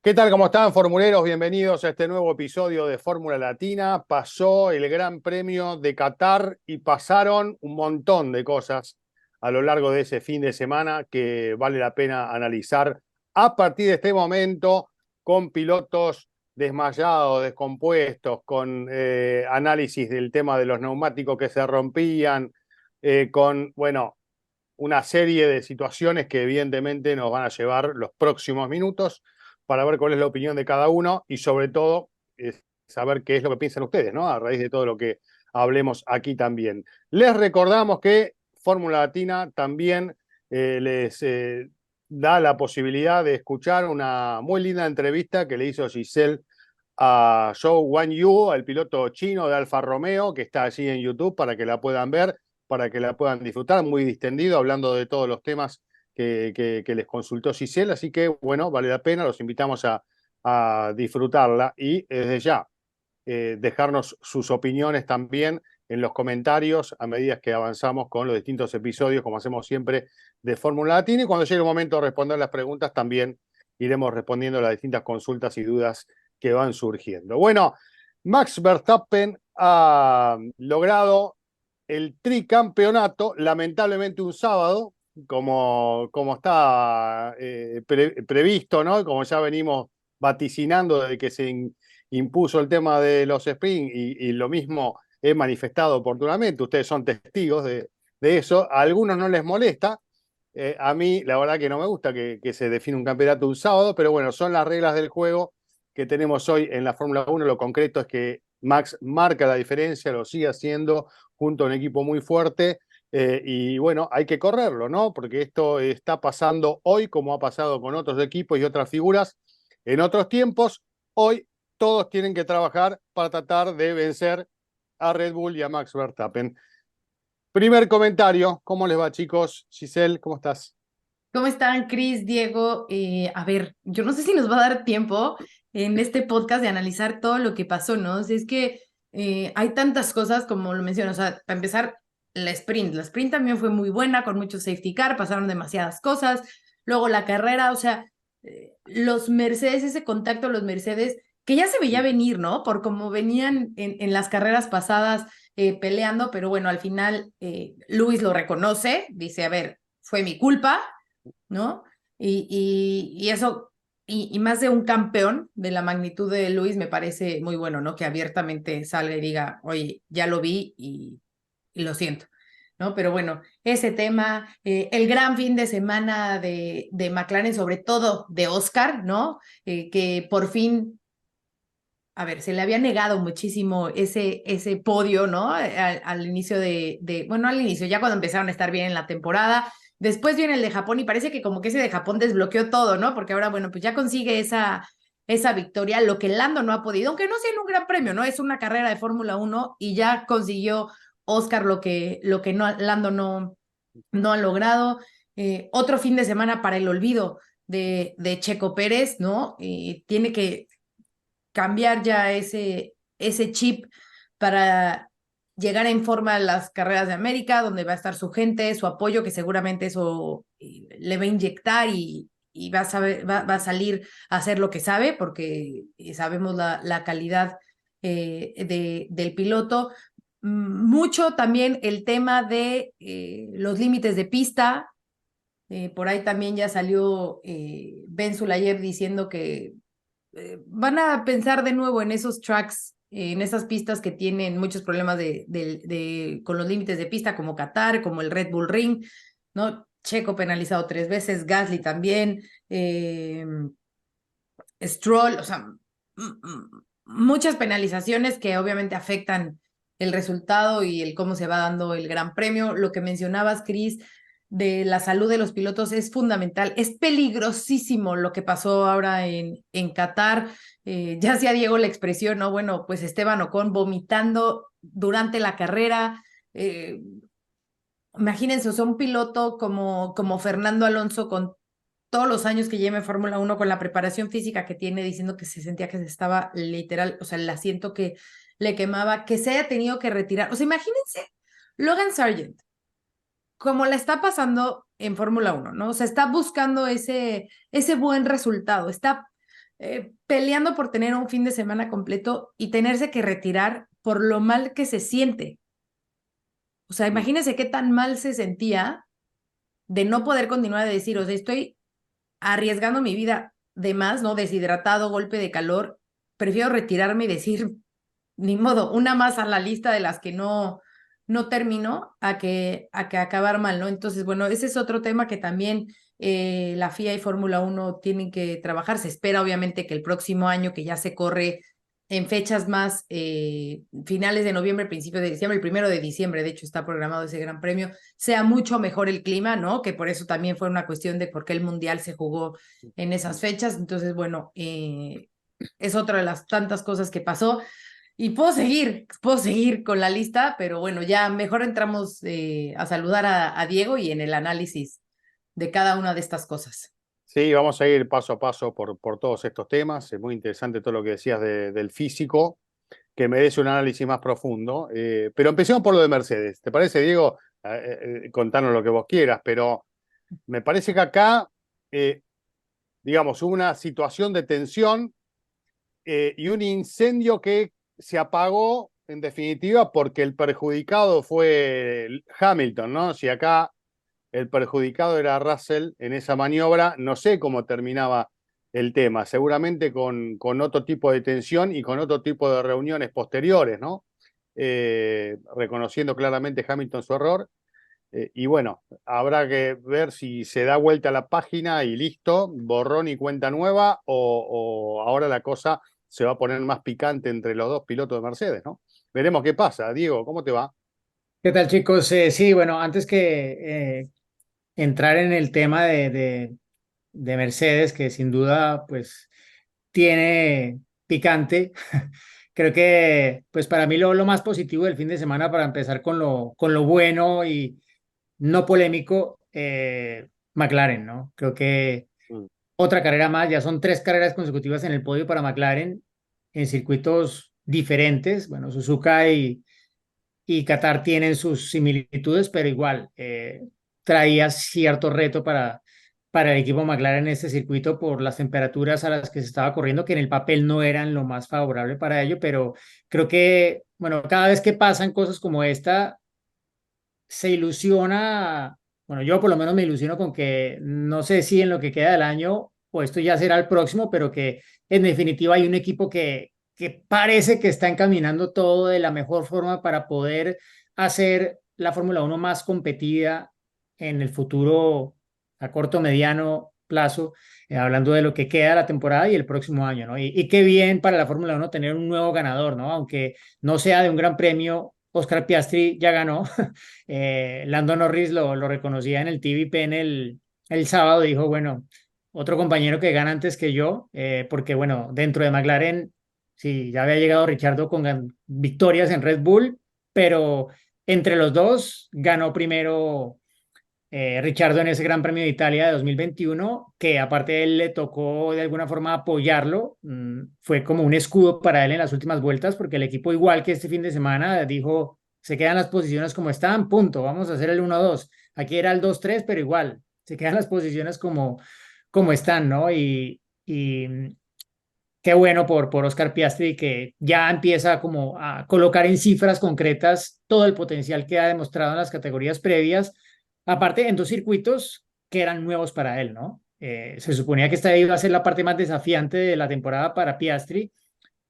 ¿Qué tal? ¿Cómo están, formuleros? Bienvenidos a este nuevo episodio de Fórmula Latina. Pasó el Gran Premio de Qatar y pasaron un montón de cosas a lo largo de ese fin de semana que vale la pena analizar a partir de este momento con pilotos desmayados, descompuestos, con análisis del tema de los neumáticos que se rompían, con, bueno, una serie de situaciones que evidentemente nos van a llevar los próximos minutos para ver cuál es la opinión de cada uno y sobre todo saber qué es lo que piensan ustedes, ¿no? A raíz de todo lo que hablemos aquí también. Les recordamos que Fórmula Latina también les da la posibilidad de escuchar una muy linda entrevista que le hizo Giselle a Zhou Guanyu, el piloto chino de Alfa Romeo, que está allí en YouTube para que la puedan ver, para que la puedan disfrutar, muy distendido, hablando de todos los temas que les consultó Giselle. Así que, bueno, vale la pena, los invitamos a disfrutarla y desde ya dejarnos sus opiniones también en los comentarios a medida que avanzamos con los distintos episodios, como hacemos siempre, de Fórmula Latina. Y cuando llegue el momento de responder las preguntas, también iremos respondiendo a las distintas consultas y dudas que van surgiendo. Bueno, Max Verstappen ha logrado el tricampeonato, lamentablemente un sábado, como está previsto, ¿no? Como ya venimos vaticinando desde que se impuso el tema de los sprint y lo mismo he manifestado oportunamente, ustedes son testigos de eso, a algunos no les molesta, a mí la verdad que no me gusta que se define un campeonato un sábado, pero bueno, son las reglas del juego que tenemos hoy en la Fórmula 1. Lo concreto es que Max marca la diferencia, lo sigue haciendo junto a un equipo muy fuerte. Y bueno, hay que correrlo, ¿no? Porque esto está pasando hoy como ha pasado con otros equipos y otras figuras en otros tiempos. Hoy todos tienen que trabajar para tratar de vencer a Red Bull y a Max Verstappen. Primer comentario, ¿cómo les va, chicos? Giselle, ¿cómo estás? ¿Cómo están, Cris, Diego? A ver, yo no sé si nos va a dar tiempo en este podcast de analizar todo lo que pasó, ¿no? O sea, es que hay tantas cosas como lo menciono. O sea, para empezar, la sprint también fue muy buena, con mucho safety car, pasaron demasiadas cosas. Luego la carrera, o sea, los Mercedes, ese contacto, los Mercedes, que ya se veía venir, ¿no? Por cómo venían en las carreras pasadas peleando, pero bueno, al final Luis lo reconoce, dice, a ver, fue mi culpa, ¿no? Y eso, y más de un campeón de la magnitud de Luis me parece muy bueno, ¿no? Que abiertamente salga y diga, oye, ya lo vi y lo siento, ¿no? Pero bueno, ese tema, el gran fin de semana de McLaren, sobre todo de Oscar, ¿no? Que por fin, a ver, se le había negado muchísimo ese podio, ¿no? Al inicio bueno, al inicio, ya cuando empezaron a estar bien en la temporada. Después viene el de Japón y parece que como que ese de Japón desbloqueó todo, ¿no? Porque ahora, bueno, pues ya consigue esa victoria, lo que Lando no ha podido, aunque no sea en un gran premio, ¿no? Es una carrera de Fórmula 1 y ya consiguió Oscar lo que no, Lando no ha logrado. Otro fin de semana para el olvido de Checo Pérez, ¿no? Tiene que cambiar ya ese chip para llegar en forma a las carreras de América, donde va a estar su gente, su apoyo, que seguramente eso le va a inyectar y va a salir a hacer lo que sabe, porque sabemos la calidad del piloto. Mucho también el tema de los límites de pista. Por ahí también ya salió Ben Sulayem diciendo que van a pensar de nuevo en esos tracks, en esas pistas que tienen muchos problemas con los límites de pista, como Qatar, como el Red Bull Ring, ¿no? Checo penalizado 3 veces, Gasly también, Stroll, o sea, muchas penalizaciones que obviamente afectan el resultado y el cómo se va dando el Gran Premio. Lo que mencionabas, Chris, de la salud de los pilotos es fundamental. Es peligrosísimo lo que pasó ahora en Qatar. Ya hacía Diego la expresión, ¿no? Bueno, pues Esteban Ocon vomitando durante la carrera. Imagínense, o sea, un piloto como Fernando Alonso con todos los años que lleva en Fórmula 1 con la preparación física que tiene, diciendo que se sentía que se estaba literal, o sea, el asiento que le quemaba, que se haya tenido que retirar. O sea, imagínense Logan Sargent, como la está pasando en Fórmula 1, ¿no? O sea, está buscando ese buen resultado, está peleando por tener un fin de semana completo y tenerse que retirar por lo mal que se siente. O sea, imagínense qué tan mal se sentía de no poder continuar, de decir, o sea, estoy arriesgando mi vida de más, ¿no? Deshidratado, golpe de calor, prefiero retirarme y decir, ni modo, una más a la lista de las que no terminó a que acabar mal, ¿no? Entonces, bueno, ese es otro tema que también la FIA y Fórmula Uno tienen que trabajar. Se espera, obviamente, que el próximo año, que ya se corre en fechas más finales de noviembre, principios de diciembre, el 1 de diciembre, de hecho, está programado ese gran premio, sea mucho mejor el clima, ¿no? Que por eso también fue una cuestión de por qué el Mundial se jugó en esas fechas. Entonces, bueno, es otra de las tantas cosas que pasó. Y puedo seguir con la lista, pero bueno, ya mejor entramos a saludar a Diego y en el análisis de cada una de estas cosas. Sí, vamos a ir paso a paso por todos estos temas. Es muy interesante todo lo que decías del físico, que merece un análisis más profundo. Pero empecemos por lo de Mercedes. ¿Te parece, Diego? Contanos lo que vos quieras, pero me parece que acá, digamos, hubo una situación de tensión y un incendio que se apagó, en definitiva, porque el perjudicado fue Hamilton, ¿no? Si acá el perjudicado era Russell en esa maniobra, no sé cómo terminaba el tema, seguramente con otro tipo de tensión y con otro tipo de reuniones posteriores, ¿no? Reconociendo claramente Hamilton su error. Y bueno, habrá que ver si se da vuelta a la página y listo, borrón y cuenta nueva, o ahora la cosa se va a poner más picante entre los dos pilotos de Mercedes, ¿no? Veremos qué pasa. Diego, ¿cómo te va? ¿Qué tal, chicos? Sí, bueno, antes que entrar en el tema de Mercedes, que sin duda, pues, tiene picante, creo que, pues, para mí lo más positivo del fin de semana, para empezar con lo bueno y no polémico, McLaren, ¿no? Creo que Mm. otra carrera más, ya son 3 carreras consecutivas en el podio para McLaren en circuitos diferentes, bueno, Suzuka y Qatar tienen sus similitudes, pero igual traía cierto reto para el equipo McLaren en este circuito por las temperaturas a las que se estaba corriendo, que en el papel no eran lo más favorable para ello, pero creo que, bueno, cada vez que pasan cosas como esta, se ilusiona, bueno, yo por lo menos me ilusiono con que no sé si en lo que queda del año o esto ya será el próximo, pero que en definitiva hay un equipo que parece que está encaminando todo de la mejor forma para poder hacer la Fórmula Uno más competida en el futuro a corto, mediano plazo, hablando de lo que queda de la temporada y el próximo año, ¿no? Y qué bien para la Fórmula Uno tener un nuevo ganador, ¿no? Aunque no sea de un gran premio, Oscar Piastri ya ganó. Lando Norris lo reconocía en el TVP el sábado, dijo, bueno, otro compañero que gana antes que yo, porque bueno, dentro de McLaren, sí, ya había llegado Ricciardo con victorias en Red Bull, pero entre los dos ganó primero Ricciardo en ese Gran Premio de Italia de 2021, que aparte de él le tocó de alguna forma apoyarlo, fue como un escudo para él en las últimas vueltas, porque el equipo igual que este fin de semana dijo, se quedan las posiciones como están, punto, vamos a hacer el 1-2. Aquí era el 2-3, pero igual, se quedan las posiciones como están, ¿no? Y qué bueno por Oscar Piastri que ya empieza como a colocar en cifras concretas todo el potencial que ha demostrado en las categorías previas, aparte en 2 circuitos que eran nuevos para él, ¿no? Se suponía que esta iba a ser la parte más desafiante de la temporada para Piastri,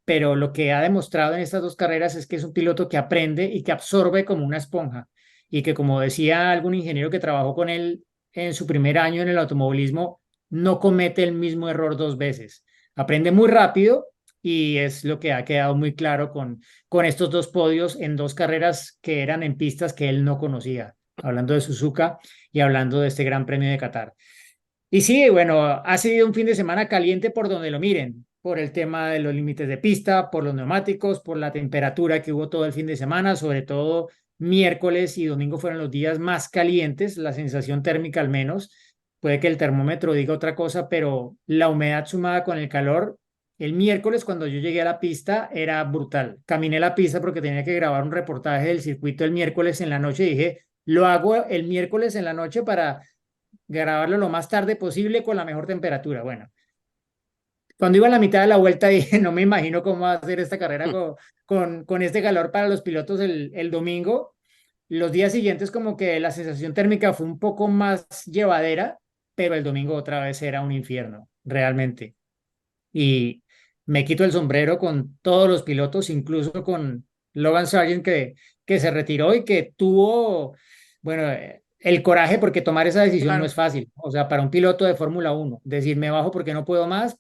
pero lo que ha demostrado en estas 2 carreras es que es un piloto que aprende y que absorbe como una esponja y que, como decía algún ingeniero que trabajó con él en su primer año en el automovilismo, no comete el mismo error 2 veces. Aprende muy rápido y es lo que ha quedado muy claro con estos 2 podios en 2 carreras que eran en pistas que él no conocía, hablando de Suzuka y hablando de este Gran Premio de Qatar. Y sí, bueno, ha sido un fin de semana caliente por donde lo miren, por el tema de los límites de pista, por los neumáticos, por la temperatura que hubo todo el fin de semana, sobre todo miércoles y domingo fueron los días más calientes, la sensación térmica al menos. Puede que el termómetro diga otra cosa, pero la humedad sumada con el calor, el miércoles cuando yo llegué a la pista era brutal. Caminé la pista porque tenía que grabar un reportaje del circuito el miércoles en la noche y dije, lo hago el miércoles en la noche para grabarlo lo más tarde posible con la mejor temperatura. Bueno, cuando iba a la mitad de la vuelta dije, no me imagino cómo va a ser esta carrera con este calor para los pilotos el domingo. Los días siguientes como que la sensación térmica fue un poco más llevadera, pero el domingo otra vez era un infierno, realmente. Y me quito el sombrero con todos los pilotos, incluso con Logan Sargent que se retiró y que tuvo, bueno, el coraje porque tomar esa decisión no es Claro. fácil. O sea, para un piloto de Fórmula Uno decir me bajo porque no puedo más,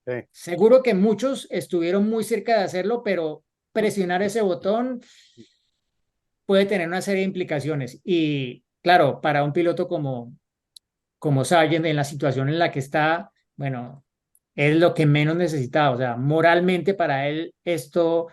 Sí. seguro que muchos estuvieron muy cerca de hacerlo, pero presionar ese botón puede tener una serie de implicaciones. Y claro, para un piloto como Sargent en la situación en la que está, bueno, es lo que menos necesitaba. O sea, moralmente para él esto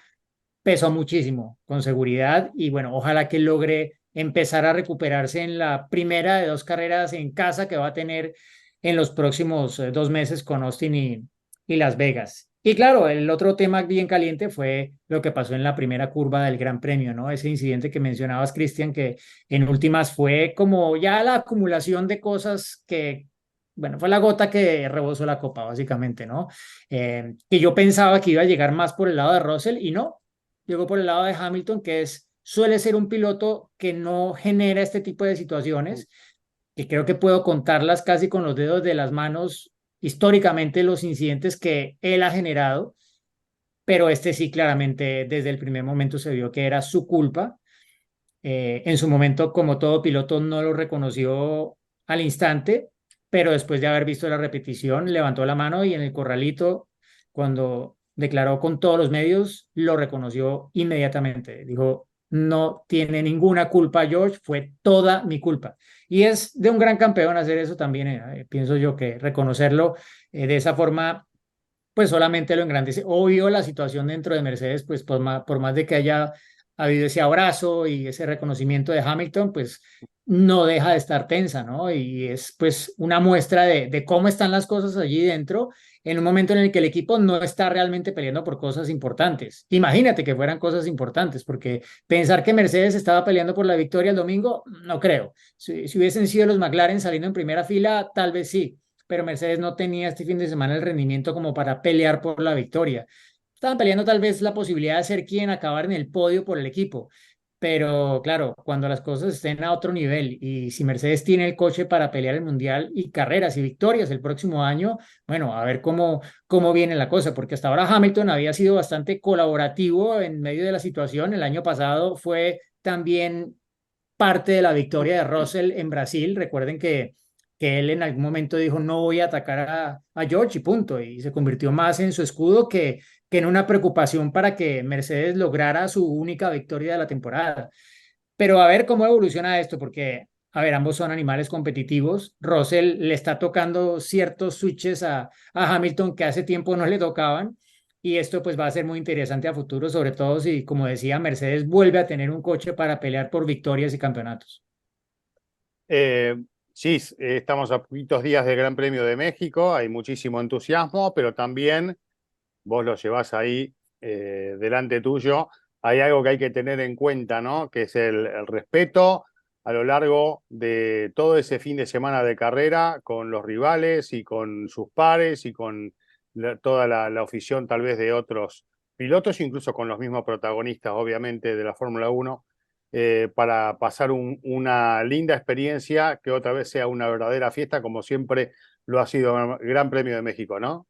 pesó muchísimo, con seguridad, y bueno, ojalá que logre empezar a recuperarse en la primera de dos carreras en casa que va a tener en los próximos 2 meses con Austin y Las Vegas. Y claro, el otro tema bien caliente fue lo que pasó en la primera curva del Gran Premio, ¿no? Ese incidente que mencionabas, Cristian, que en últimas fue como ya la acumulación de cosas que, bueno, fue la gota que rebosó la copa, básicamente, ¿no? Que yo pensaba que iba a llegar más por el lado de Russell y no, llegó por el lado de Hamilton, que suele ser un piloto que no genera este tipo de situaciones, que creo que puedo contarlas casi con los dedos de las manos históricamente los incidentes que él ha generado, pero este sí claramente desde el primer momento se vio que era su culpa. En su momento, como todo piloto, no lo reconoció al instante, pero después de haber visto la repetición, levantó la mano y en el corralito, cuando declaró con todos los medios, lo reconoció inmediatamente. Dijo, no tiene ninguna culpa, George, fue toda mi culpa. Y es de un gran campeón hacer eso también. Pienso yo que reconocerlo de esa forma pues solamente lo engrandece. Obvio, la situación dentro de Mercedes, pues por más de que haya habido ese abrazo y ese reconocimiento de Hamilton, pues no deja de estar tensa, ¿no? Y es pues una muestra de cómo están las cosas allí dentro en un momento en el que el equipo no está realmente peleando por cosas importantes. Imagínate que fueran cosas importantes, porque pensar que Mercedes estaba peleando por la victoria el domingo, no creo. Si hubiesen sido los McLaren saliendo en primera fila, tal vez sí, pero Mercedes no tenía este fin de semana el rendimiento como para pelear por la victoria. Estaban peleando tal vez la posibilidad de ser quien acabar en el podio por el equipo, pero claro, cuando las cosas estén a otro nivel y si Mercedes tiene el coche para pelear el mundial y carreras y victorias el próximo año, bueno, a ver cómo viene la cosa, porque hasta ahora Hamilton había sido bastante colaborativo en medio de la situación. El año pasado fue también parte de la victoria de Russell en Brasil. Recuerden que él en algún momento dijo no voy a atacar a George y punto, y se convirtió más en su escudo que en una preocupación para que Mercedes lograra su única victoria de la temporada. Pero a ver cómo evoluciona esto, porque, a ver, ambos son animales competitivos. Russell le está tocando ciertos switches a Hamilton que hace tiempo no le tocaban. Y esto pues va a ser muy interesante a futuro, sobre todo si, como decía, Mercedes vuelve a tener un coche para pelear por victorias y campeonatos. Eh, sí, estamos a poquitos días del Gran Premio de México, hay muchísimo entusiasmo, pero también vos lo llevás ahí delante tuyo. Hay algo que hay que tener en cuenta, ¿no? Que es el respeto a lo largo de todo ese fin de semana de carrera con los rivales y con sus pares y con toda la afición tal vez de otros pilotos, incluso con los mismos protagonistas, obviamente, de la Fórmula 1, para pasar una linda experiencia que otra vez sea una verdadera fiesta, como siempre lo ha sido el Gran Premio de México, ¿no?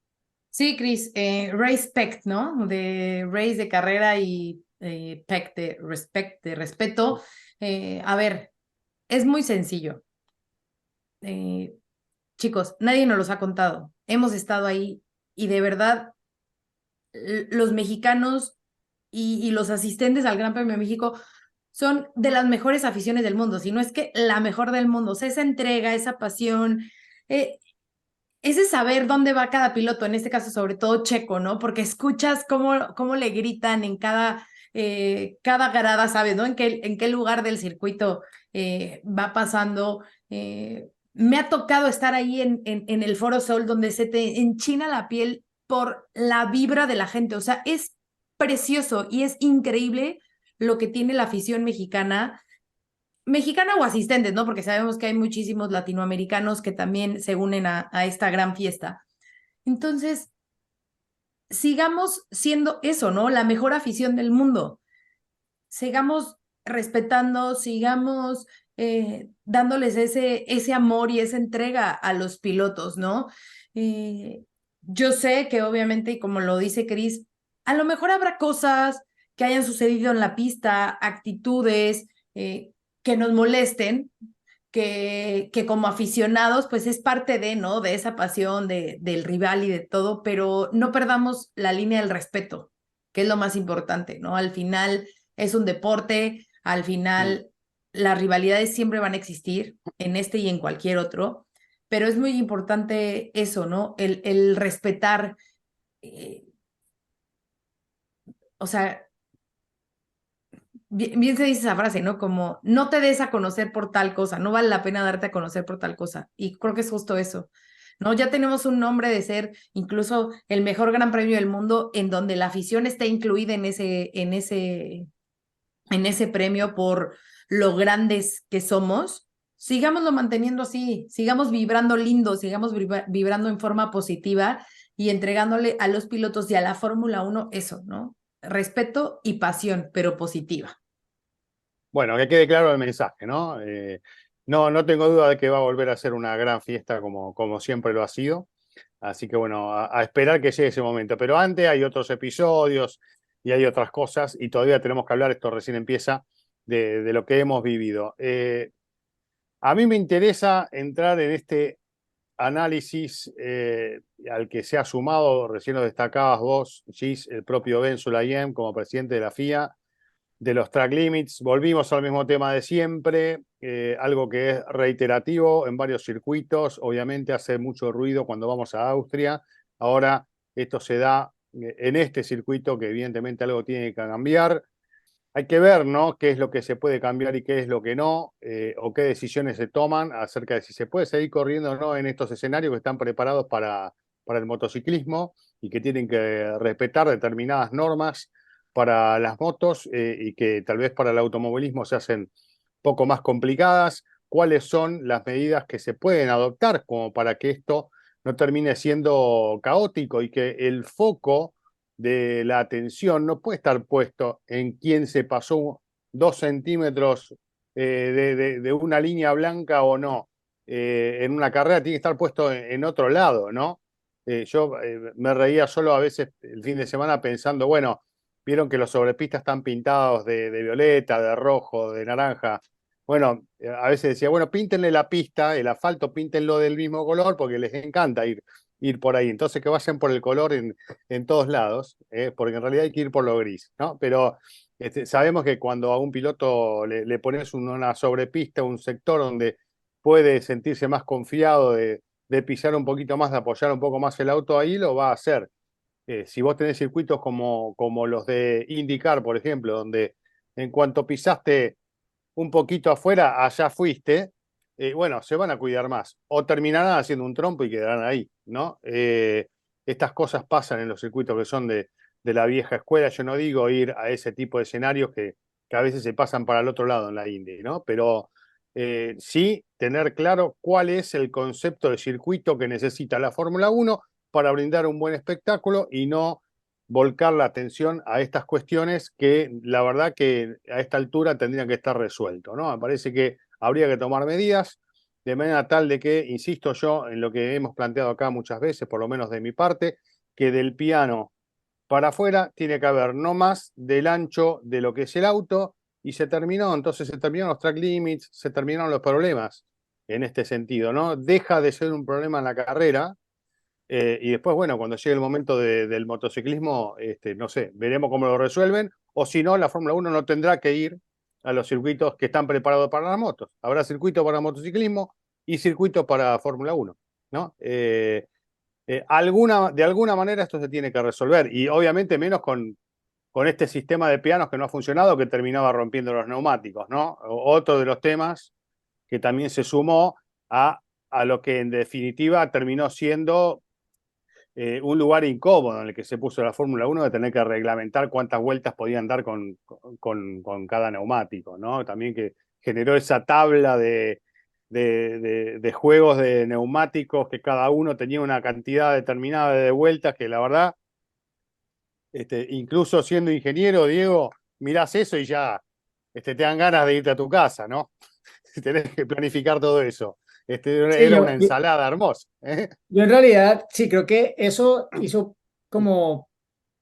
Sí, Chris, respect, ¿no? De race de carrera y pect de respect, de respeto. A ver, es muy sencillo. Eh, chicos, nadie nos los ha contado. Hemos estado ahí y de verdad los mexicanos y los asistentes al Gran Premio de México son de las mejores aficiones del mundo, si no es que la mejor del mundo. O sea, esa entrega, esa pasión, eh, ese saber dónde va cada piloto, en este caso sobre todo Checo, ¿no? Porque escuchas cómo le gritan en cada grada, ¿sabes? ¿No? En qué lugar del circuito va pasando. Me ha tocado estar ahí en el Foro Sol donde se te enchina la piel por la vibra de la gente. O sea, es precioso y es increíble lo que tiene la afición mexicana o asistentes, ¿no? Porque sabemos que hay muchísimos latinoamericanos que también se unen a esta gran fiesta. Entonces, sigamos siendo eso, ¿no? La mejor afición del mundo. Sigamos respetando, sigamos dándoles ese amor y esa entrega a los pilotos, ¿no? Eh, yo sé que obviamente, y como lo dice Chris, a lo mejor habrá cosas que hayan sucedido en la pista, actitudes que nos molesten, que como aficionados, pues es parte de, ¿no? De esa pasión del rival y de todo, pero no perdamos la línea del respeto, que es lo más importante, ¿no? Al final es un deporte, al final las rivalidades siempre van a existir en este y en cualquier otro, pero es muy importante eso, ¿no? El respetar, eh, o sea, bien se dice esa frase, ¿no? Como no te des a conocer por tal cosa, no vale la pena darte a conocer por tal cosa. Y creo que es justo eso, ¿no? Ya tenemos un nombre de ser incluso el mejor gran premio del mundo en donde la afición está incluida en ese premio por lo grandes que somos. Sigámoslo manteniendo así, sigamos vibrando lindo, sigamos vibrando en forma positiva y entregándole a los pilotos y a la Fórmula 1 eso, ¿no? Respeto y pasión, pero positiva. Bueno, que quede claro el mensaje, ¿no? No tengo duda de que va a volver a ser una gran fiesta como siempre lo ha sido. Así que bueno, a esperar que llegue ese momento. Pero antes hay otros episodios y hay otras cosas y todavía tenemos que hablar, esto recién empieza, de lo que hemos vivido. A mí me interesa entrar en este análisis al que se ha sumado, recién lo destacabas vos, Gis, el propio Ben Sulayem como presidente de la FIA, de los track limits. Volvimos al mismo tema de siempre, algo que es reiterativo en varios circuitos. Obviamente hace mucho ruido cuando vamos a Austria. Ahora esto se da en este circuito que evidentemente algo tiene que cambiar. Hay que ver, ¿no? Qué es lo que se puede cambiar y qué es lo que no, o qué decisiones se toman acerca de si se puede seguir corriendo o no en estos escenarios que están preparados para el motociclismo y que tienen que respetar determinadas normas para las motos y que tal vez para el automovilismo se hacen poco más complicadas. ¿Cuáles son las medidas que se pueden adoptar como para que esto no termine siendo caótico y que el foco de la atención no puede estar puesto en quién se pasó 2 centímetros de una línea blanca o no? En una carrera tiene que estar puesto en otro lado, ¿no? Yo me reía solo a veces el fin de semana pensando, bueno, vieron que los sobrepistas están pintados de violeta, de rojo, de naranja. Bueno, a veces decía, bueno, píntenle la pista, el asfalto, píntenlo del mismo color porque les encanta ir por ahí. Entonces que vayan por el color en todos lados, porque en realidad hay que ir por lo gris, ¿no? Pero sabemos que cuando a un piloto le pones una sobrepista, un sector donde puede sentirse más confiado de pisar un poquito más, de apoyar un poco más el auto ahí, lo va a hacer. Si vos tenés circuitos como los de IndyCar, por ejemplo, donde en cuanto pisaste un poquito afuera, allá fuiste, bueno, se van a cuidar más. O terminarán haciendo un trompo y quedarán ahí, ¿no? Estas cosas pasan en los circuitos que son de la vieja escuela. Yo no digo ir a ese tipo de escenarios que a veces se pasan para el otro lado en la Indy, ¿no? Pero sí tener claro cuál es el concepto de circuito que necesita la Fórmula 1 para brindar un buen espectáculo y no volcar la atención a estas cuestiones que la verdad que a esta altura tendrían que estar resueltos, ¿no? Me parece que habría que tomar medidas de manera tal de que, insisto yo, en lo que hemos planteado acá muchas veces, por lo menos de mi parte, que del piano para afuera tiene que haber no más del ancho de lo que es el auto y se terminó, entonces se terminaron los track limits, se terminaron los problemas en este sentido, ¿no? Deja de ser un problema en la carrera y después, bueno, cuando llegue el momento del motociclismo, no sé, veremos cómo lo resuelven, o si no, la Fórmula 1 no tendrá que ir a los circuitos que están preparados para las motos. Habrá circuito para motociclismo y circuito para Fórmula 1, ¿no? De alguna manera esto se tiene que resolver, y obviamente menos con este sistema de pianos que no ha funcionado, que terminaba rompiendo los neumáticos, ¿no? Otro de los temas que también se sumó a lo que en definitiva terminó siendo un lugar incómodo en el que se puso la Fórmula 1 de tener que reglamentar cuántas vueltas podían dar con cada neumático, ¿no? También que generó esa tabla de juegos de neumáticos que cada uno tenía una cantidad determinada de vueltas que la verdad, incluso siendo ingeniero, Diego, mirás eso y ya te dan ganas de irte a tu casa, ¿no? Tenés que planificar todo eso. Sí, Era una ensalada hermosa. ¿Eh? yo en realidad sí creo que eso hizo como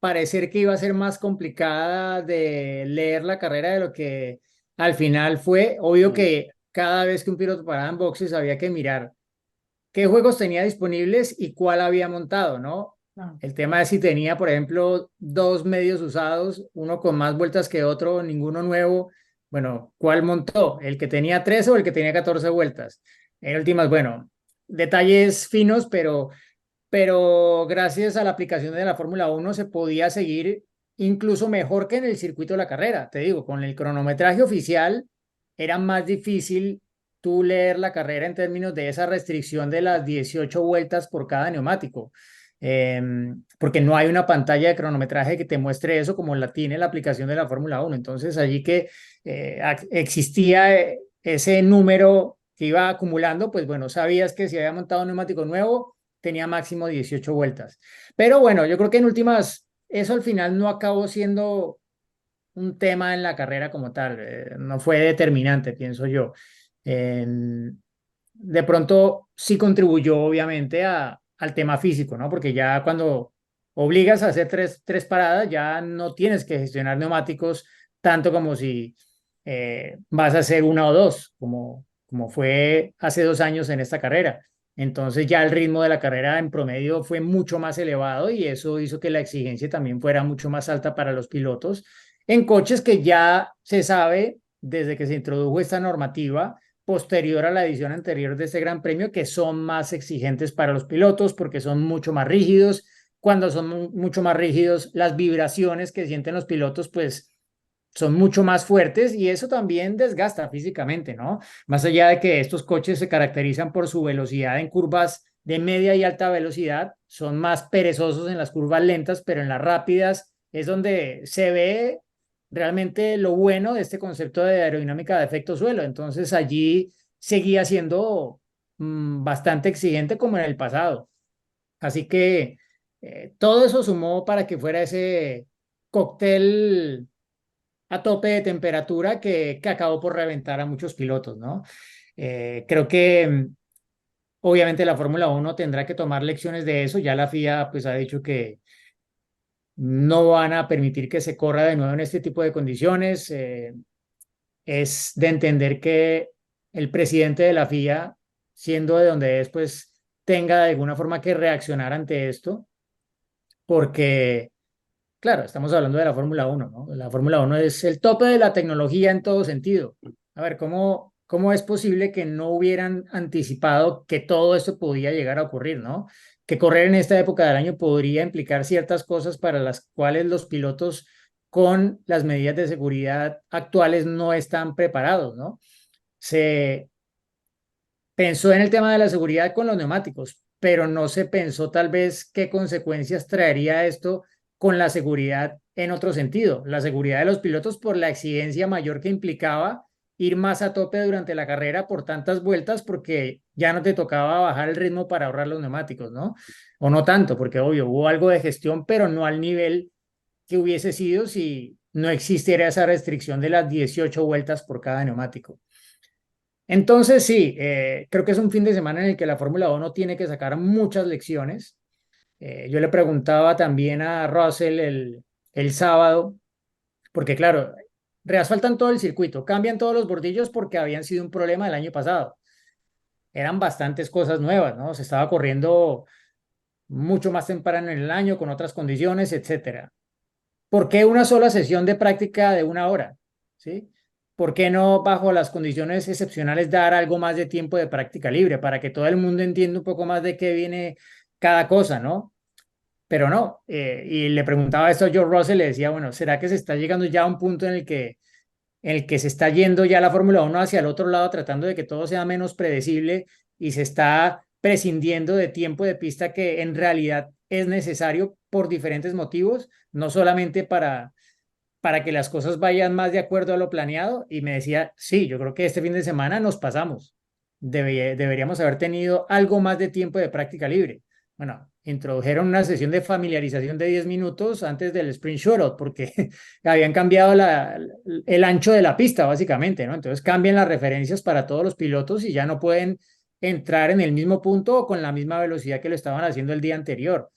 parecer que iba a ser más complicada de leer la carrera de lo que al final fue. Obvio Mm, que cada vez que un piloto paraba en boxes había que mirar qué juegos tenía disponibles y cuál había montado, ¿no? No. El tema es si tenía, por ejemplo, dos medios usados, uno con más vueltas que otro, ninguno nuevo. Bueno, ¿cuál montó? ¿El que tenía 13 o el que tenía 14 vueltas? En últimas, bueno, detalles finos, pero gracias a la aplicación de la Fórmula Uno se podía seguir incluso mejor que en el circuito de la carrera. Te digo, con el cronometraje oficial era más difícil tú leer la carrera en términos de esa restricción de las 18 vueltas por cada neumático, porque no hay una pantalla de cronometraje que te muestre eso como la tiene la aplicación de la Fórmula Uno. Entonces allí que existía ese número que iba acumulando, pues bueno, sabías que si había montado un neumático nuevo, tenía máximo 18 vueltas. Pero bueno, yo creo que en últimas, eso al final no acabó siendo un tema en la carrera como tal, no fue determinante, pienso yo. De pronto sí contribuyó obviamente al tema físico, ¿no? Porque ya cuando obligas a hacer tres paradas, ya no tienes que gestionar neumáticos tanto como si vas a hacer una o dos, como fue hace 2 años en esta carrera. Entonces ya el ritmo de la carrera en promedio fue mucho más elevado y eso hizo que la exigencia también fuera mucho más alta para los pilotos en coches que ya se sabe desde que se introdujo esta normativa posterior a la edición anterior de este Gran Premio, que son más exigentes para los pilotos porque son mucho más rígidos. Cuando son mucho más rígidos, las vibraciones que sienten los pilotos, pues son mucho más fuertes y eso también desgasta físicamente, ¿no? Más allá de que estos coches se caracterizan por su velocidad en curvas de media y alta velocidad, son más perezosos en las curvas lentas, pero en las rápidas es donde se ve realmente lo bueno de este concepto de aerodinámica de efecto suelo. Entonces allí seguía siendo bastante exigente como en el pasado. Así que todo eso sumó para que fuera ese cóctel a tope de temperatura que acabó por reventar a muchos pilotos, ¿no? Creo que obviamente la Fórmula Uno tendrá que tomar lecciones de eso. Ya la FIA pues ha dicho que no van a permitir que se corra de nuevo en este tipo de condiciones. Es de entender que el presidente de la FIA, siendo de donde es, pues tenga de alguna forma que reaccionar ante esto, porque claro, estamos hablando de la Fórmula Uno, ¿no? La Fórmula Uno es el tope de la tecnología en todo sentido. A ver, ¿cómo es posible que no hubieran anticipado que todo esto podía llegar a ocurrir, ¿no? Que correr en esta época del año podría implicar ciertas cosas para las cuales los pilotos con las medidas de seguridad actuales no están preparados, ¿no? Se pensó en el tema de la seguridad con los neumáticos, pero no se pensó tal vez qué consecuencias traería esto con la seguridad en otro sentido, la seguridad de los pilotos por la exigencia mayor que implicaba ir más a tope durante la carrera por tantas vueltas porque ya no te tocaba bajar el ritmo para ahorrar los neumáticos, ¿no? O no tanto, porque obvio, hubo algo de gestión, pero no al nivel que hubiese sido si no existiera esa restricción de las 18 vueltas por cada neumático. Entonces, sí, creo que es un fin de semana en el que la Fórmula 1 tiene que sacar muchas lecciones. Yo le preguntaba también a Russell el sábado, porque claro, reasfaltan todo el circuito, cambian todos los bordillos porque habían sido un problema el año pasado. Eran bastantes cosas nuevas, ¿no? Se estaba corriendo mucho más temprano en el año, con otras condiciones, etcétera. ¿Por qué una sola sesión de práctica de 1 hora? ¿Sí? ¿Por qué no, bajo las condiciones excepcionales, dar algo más de tiempo de práctica libre para que todo el mundo entienda un poco más de qué viene cada cosa, ¿no? Pero no. Y le preguntaba esto a George Russell, le decía, bueno, ¿será que se está llegando ya a un punto en el que se está yendo ya la Fórmula 1 hacia el otro lado, tratando de que todo sea menos predecible y se está prescindiendo de tiempo de pista que en realidad es necesario por diferentes motivos, no solamente para que las cosas vayan más de acuerdo a lo planeado? Y me decía, sí, yo creo que este fin de semana nos pasamos. deberíamos haber tenido algo más de tiempo de práctica libre. Bueno, introdujeron una sesión de familiarización de 10 minutos antes del sprint shootout porque habían cambiado el ancho de la pista, básicamente, ¿no? Entonces cambian las referencias para todos los pilotos y ya no pueden entrar en el mismo punto o con la misma velocidad que lo estaban haciendo el día anterior.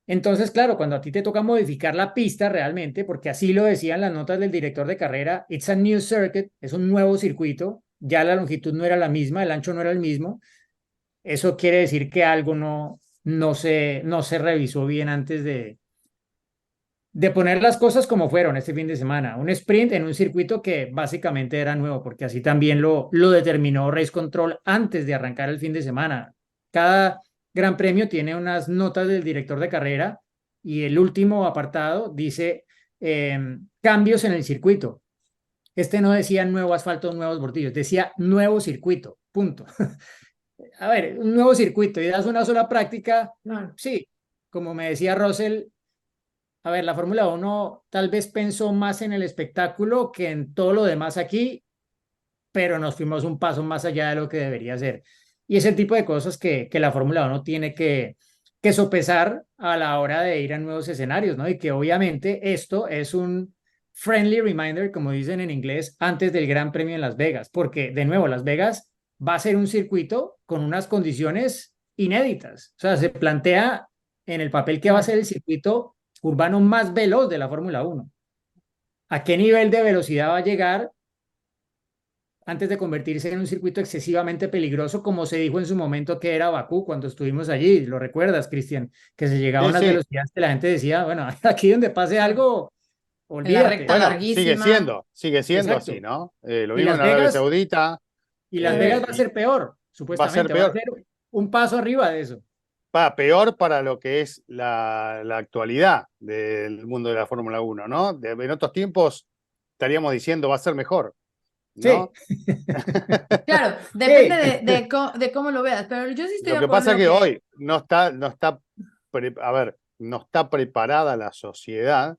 Entonces, claro, cuando a ti te toca modificar la pista realmente, porque así lo decían las notas del director de carrera, it's a new circuit, es un nuevo circuito, ya la longitud no era la misma, el ancho no era el mismo, eso quiere decir que algo no se revisó bien antes de poner las cosas como fueron este fin de semana. Un sprint en un circuito que básicamente era nuevo, porque así también lo determinó Race Control antes de arrancar el fin de semana. Cada gran premio tiene unas notas del director de carrera y el último apartado dice cambios en el circuito. Este no decía nuevo asfalto, nuevos bordillos, decía nuevo circuito, punto. A ver, un nuevo circuito y das una sola práctica, sí, como me decía Russell, a ver, la Fórmula 1 tal vez pensó más en el espectáculo que en todo lo demás aquí, pero nos fuimos un paso más allá de lo que debería ser. Y ese tipo de cosas que la Fórmula 1 tiene que sopesar a la hora de ir a nuevos escenarios, ¿no? Y que obviamente esto es un friendly reminder, como dicen en inglés, antes del Gran Premio en Las Vegas, porque de nuevo, Las Vegas va a ser un circuito con unas condiciones inéditas. O sea, se plantea en el papel que va a ser el circuito urbano más veloz de la Fórmula 1. ¿A qué nivel de velocidad va a llegar antes de convertirse en un circuito excesivamente peligroso, como se dijo en su momento que era Bakú cuando estuvimos allí? ¿Lo recuerdas, Cristian? Que se llegaba a unas velocidades que la gente decía, bueno, aquí donde pase algo, olvídate. La recta Bueno, larguísima. sigue siendo Exacto. así, ¿no? Lo Y mismo Las en Arabia Vegas, Saudita. y Las Vegas va a ser peor, Va a ser supuestamente, va a peor. ser un paso arriba de eso. Peor para lo que es la actualidad del mundo de la Fórmula 1, ¿no? En otros tiempos estaríamos diciendo va a ser mejor, ¿no? Sí. Claro, depende de cómo lo veas, pero yo sí estoy Lo de que acuerdo pasa es que que... hoy no está preparada la sociedad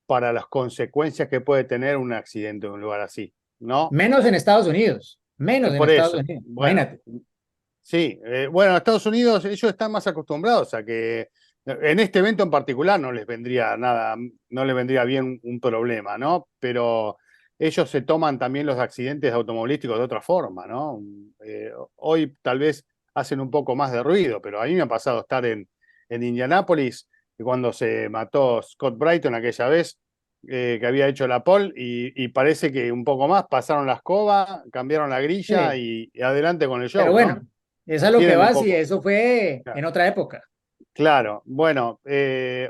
para las consecuencias que puede tener un accidente en un lugar así, ¿no? Menos en Estados Unidos, menos en Por Estados eso, Unidos, bueno, imagínate. sí, bueno, Estados Unidos ellos están más acostumbrados a que en este evento en particular no les vendría nada, no les vendría bien un problema, ¿no? Pero ellos se toman también los accidentes automovilísticos de otra forma, ¿no? Hoy tal vez hacen un poco más de ruido, pero a mí me ha pasado estar en Indianápolis cuando se mató Scott Brighton aquella vez, que había hecho la pole y parece que un poco más pasaron la escoba, cambiaron la grilla Sí. y adelante con el Pero show, ¿no? bueno, es a lo que Tienen un vas y poco. eso fue Claro. en otra época. Claro, bueno,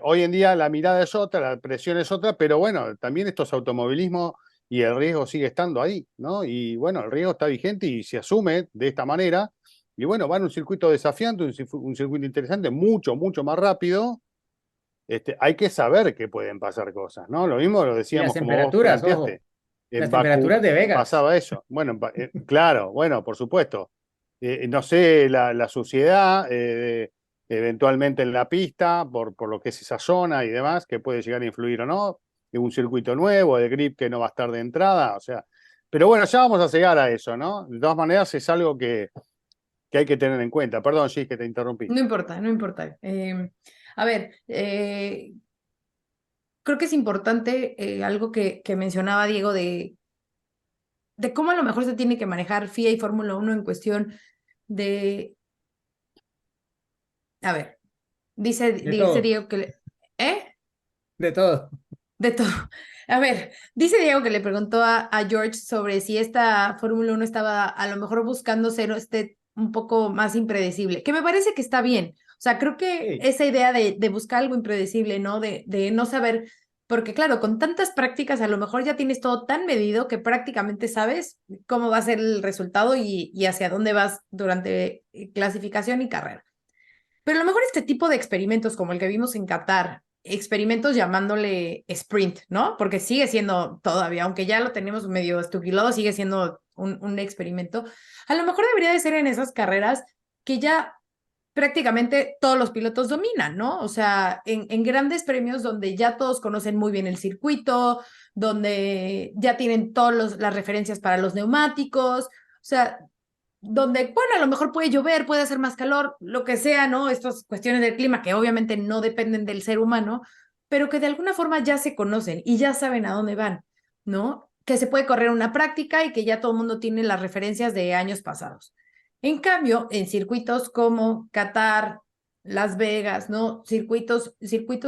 hoy en día la mirada es otra, la presión es otra, pero bueno, también esto es automovilismo y el riesgo sigue estando ahí, ¿no? Y bueno, el riesgo está vigente y se asume de esta manera. Y bueno, van a un circuito desafiante, un circuito interesante, mucho, mucho más rápido. Hay que saber que pueden pasar cosas, ¿no? Lo mismo lo Y las decíamos como vos temperaturas, ojo, planteaste. las En Bakú temperaturas de Vegas. pasaba eso. Bueno, claro, bueno, por supuesto. No sé, la suciedad, eventualmente en la pista, por lo que es esa zona y demás, que puede llegar a influir o no, en un circuito nuevo, de grip que no va a estar de entrada, o sea. Pero bueno, ya vamos a llegar a eso, ¿no? De todas maneras, es algo que hay que tener en cuenta. Perdón, Gis, que te interrumpí. No importa, no importa. A ver, creo que es importante algo que mencionaba Diego de cómo a lo mejor se tiene que manejar FIA y Fórmula 1 en cuestión de... A ver, De dice todo, Diego que... ¿Eh? de todo. De todo. A ver, dice Diego que le preguntó a George sobre si esta Fórmula 1 estaba a lo mejor buscando ser un poco más impredecible, que me parece que está bien. O sea, creo que Sí. esa idea de buscar algo impredecible, ¿no? De no saber, porque claro, con tantas prácticas a lo mejor ya tienes todo tan medido que prácticamente sabes cómo va a ser el resultado y hacia dónde vas durante clasificación y carrera. Pero a lo mejor este tipo de experimentos como el que vimos en Qatar, experimentos llamándole sprint, ¿no? Porque sigue siendo todavía, aunque ya lo tenemos medio estupilado, sigue siendo un experimento. A lo mejor debería de ser en esas carreras que ya prácticamente todos los pilotos dominan, ¿no? O sea, en grandes premios donde ya todos conocen muy bien el circuito, donde ya tienen todas las referencias para los neumáticos, o sea, donde, bueno, a lo mejor puede llover, puede hacer más calor, lo que sea, ¿no? Estas cuestiones del clima que obviamente no dependen del ser humano, pero que de alguna forma ya se conocen y ya saben a dónde van, ¿no? Que se puede correr una práctica y que ya todo el mundo tiene las referencias de años pasados. En cambio, en circuitos como Qatar, Las Vegas, ¿no? Circuitos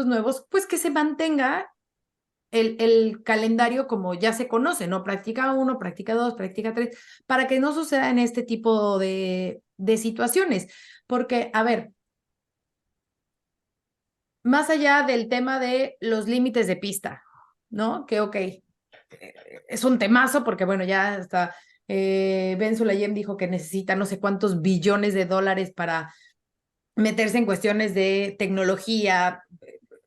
nuevos, pues que se mantenga el calendario como ya se conoce, ¿no? Práctica 1, práctica 2, práctica 3, para que no sucedan este tipo de situaciones. Porque, a ver, más allá del tema de los límites de pista, ¿no? Que, ok, es un temazo porque, bueno, ya está, Ben Sulayem dijo que necesita no sé cuántos billones de dólares para meterse en cuestiones de tecnología,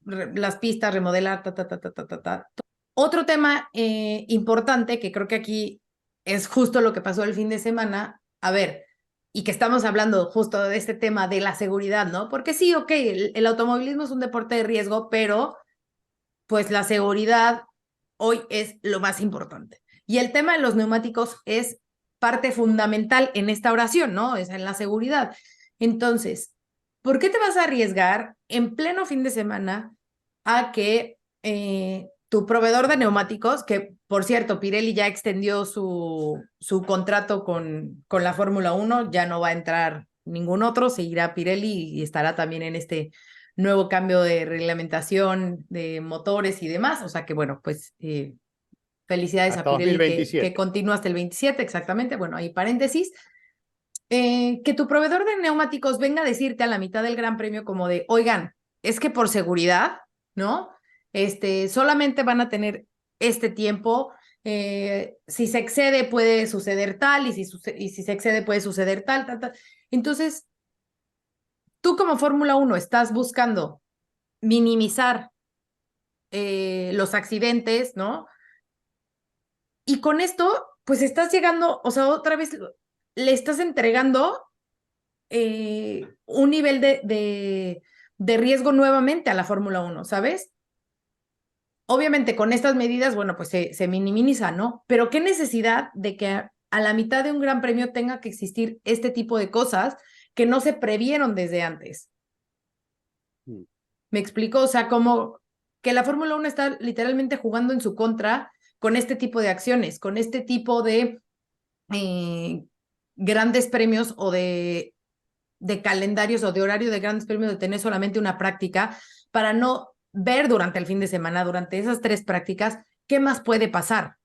las pistas, remodelar, ta, ta, ta, ta, ta, ta, ta. Otro tema importante, que creo que aquí es justo lo que pasó el fin de semana, a ver, y que estamos hablando justo de este tema de la seguridad, ¿no? Porque sí, ok, el automovilismo es un deporte de riesgo, pero pues la seguridad hoy es lo más importante. Y el tema de los neumáticos es parte fundamental en esta oración, ¿no? Es en la seguridad. Entonces, ¿por qué te vas a arriesgar en pleno fin de semana a que tu proveedor de neumáticos, que por cierto, Pirelli ya extendió su contrato con la Fórmula 1, ya no va a entrar ningún otro, seguirá Pirelli y estará también en este nuevo cambio de reglamentación de motores y demás, o sea que bueno, pues felicidades a Hasta Pirelli que 2027. continúa hasta el 27, exactamente, bueno, ahí paréntesis. Que tu proveedor de neumáticos venga a decirte a la mitad del Gran Premio como de, oigan, es que por seguridad, ¿no? Solamente van a tener este tiempo, si se excede puede suceder tal, y si se excede puede suceder tal, tal, tal. Entonces, tú como Fórmula 1 estás buscando minimizar los accidentes, ¿no? Y con esto, pues estás llegando, o sea, otra vez le estás entregando un nivel de riesgo nuevamente a la Fórmula 1, ¿sabes? Obviamente con estas medidas, bueno, pues se minimiza, ¿no? Pero qué necesidad de que a la mitad de un gran premio tenga que existir este tipo de cosas que no se previeron desde antes. ¿Me explico? O sea, como que la Fórmula 1 está literalmente jugando en su contra con este tipo de acciones, con este tipo de grandes premios o de calendarios o de horario de grandes premios, de tener solamente una práctica para no ver durante el fin de semana, durante esas 3 prácticas, qué más puede pasar.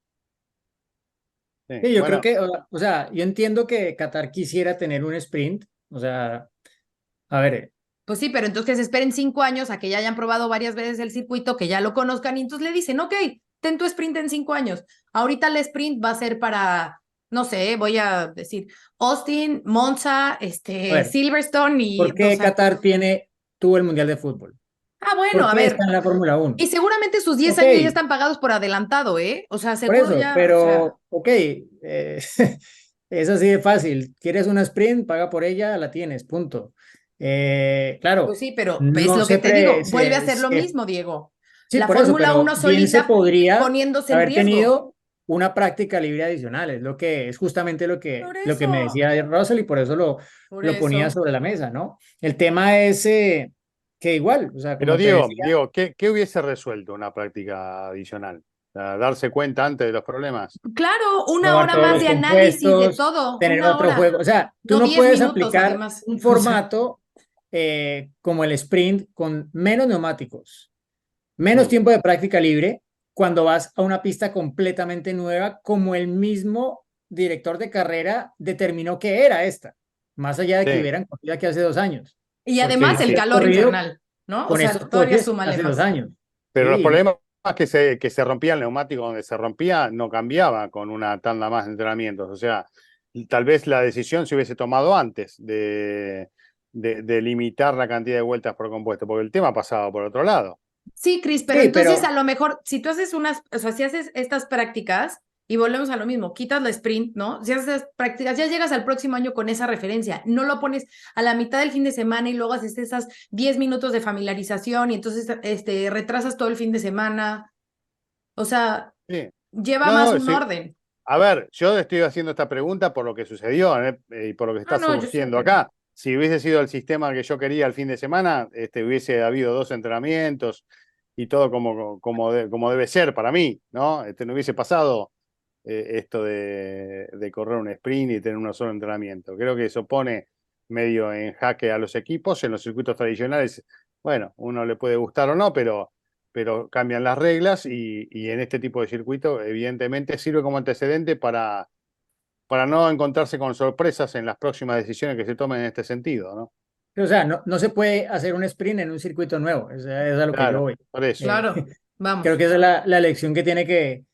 Sí, yo creo Bueno, que, o sea, yo entiendo que Qatar quisiera tener un sprint, o sea, a ver, Pues sí, pero entonces que se esperen 5 años a que ya hayan probado varias veces el circuito, que ya lo conozcan, y entonces le dicen, ok, ten tu sprint en 5 años. Ahorita el sprint va a ser para, no sé, voy a decir, Austin, Monza, a ver, Silverstone ¿por y, o qué sea, Qatar tuvo el Mundial de Fútbol? bueno, ¿Por a qué está ver, en la Fórmula 1? y seguramente sus 10 Ok, años ya están pagados por adelantado, ¿eh? O sea, por seguro eso, ya, o sea, pero, ok, es así de fácil. ¿Quieres una sprint? Paga por ella, la tienes, punto. pues Claro, sí, pero es no lo que se, te digo, pre, vuelve a se, ser lo se mismo, Diego. Sí, La por eso, Fórmula pero 1 bien se solita podría poniéndose en haber riesgo. tenido una práctica libre adicional, es justamente Por lo que me eso, decía Russell y por eso por lo ponía eso. sobre la mesa, ¿no? El tema es que igual, o sea, pero como te Diego, decía, Diego, ¿qué hubiese resuelto una práctica adicional? O sea, darse cuenta antes de los problemas. Claro, una probar hora todos más los de análisis de compuestos, todo, tener una otro hora, juego, o sea, tú no no 10 puedes minutos aplicar además. un O sea, formato como el sprint con menos neumáticos, menos Mm, tiempo de práctica libre cuando vas a una pista completamente nueva, como el mismo director de carrera determinó que era esta, más allá de que sí, hubieran corrido aquí hace 2 años, y porque además ya el habías calor corrido infernal, ¿no? O con sea, estos todavía coches súmale hace dos más. años. pero los Sí, problemas que se rompía el neumático donde se rompía no cambiaba con una tanda más de entrenamientos. O sea, tal vez la decisión se hubiese tomado antes de limitar la cantidad de vueltas por compuesto, porque el tema pasaba por otro lado. Sí, Cris, pero sí, entonces a pero lo mejor, si tú haces o sea, si haces estas prácticas y volvemos a lo mismo, quitas la sprint, ¿no? Si haces esas prácticas, ya llegas al próximo año con esa referencia, no lo pones a la mitad del fin de semana y luego haces esas 10 minutos de familiarización y entonces retrasas todo el fin de semana. O sea, Sí. lleva más No, no, un sí, orden. A ver, yo estoy haciendo esta pregunta por lo que sucedió, y por lo que está No, yo surgiendo sé. acá. Si hubiese sido el sistema que yo quería el fin de semana, hubiese habido 2 entrenamientos y todo como debe ser para mí, ¿no? No hubiese pasado esto de correr un sprint y tener un solo entrenamiento. Creo que eso pone medio en jaque a los equipos. En los circuitos tradicionales, bueno, uno le puede gustar o no, pero cambian las reglas y en este tipo de circuito, evidentemente, sirve como antecedente para no encontrarse con sorpresas en las próximas decisiones que se tomen en este sentido, ¿no? O sea, no se puede hacer un sprint en un circuito nuevo, es a lo que yo Claro, voy. por eso. Eh, Claro, Creo vamos. que esa es la lección que tiene que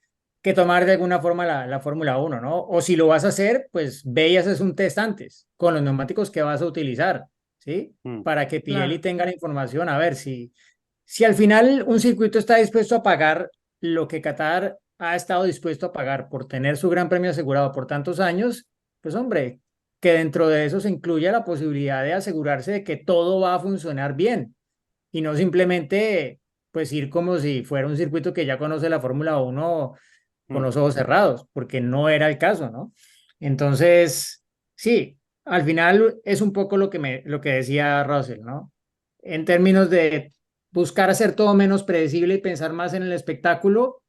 tomar de alguna forma la Fórmula Uno, ¿no? O si lo vas a hacer, pues ve y haces un test antes con los neumáticos que vas a utilizar, ¿sí? Mm, Para que Pirelli Claro. tenga la información, a ver si al final un circuito está dispuesto a pagar lo que Qatar ha estado dispuesto a pagar por tener su gran premio asegurado por tantos años, pues hombre, que dentro de eso se incluya la posibilidad de asegurarse de que todo va a funcionar bien y no simplemente pues ir como si fuera un circuito que ya conoce la Fórmula Uno con mm. los ojos cerrados, porque no era el caso, ¿no? Entonces, sí, al final es un poco lo que decía Russell, ¿no? En términos de buscar hacer todo menos predecible y pensar más en el espectáculo,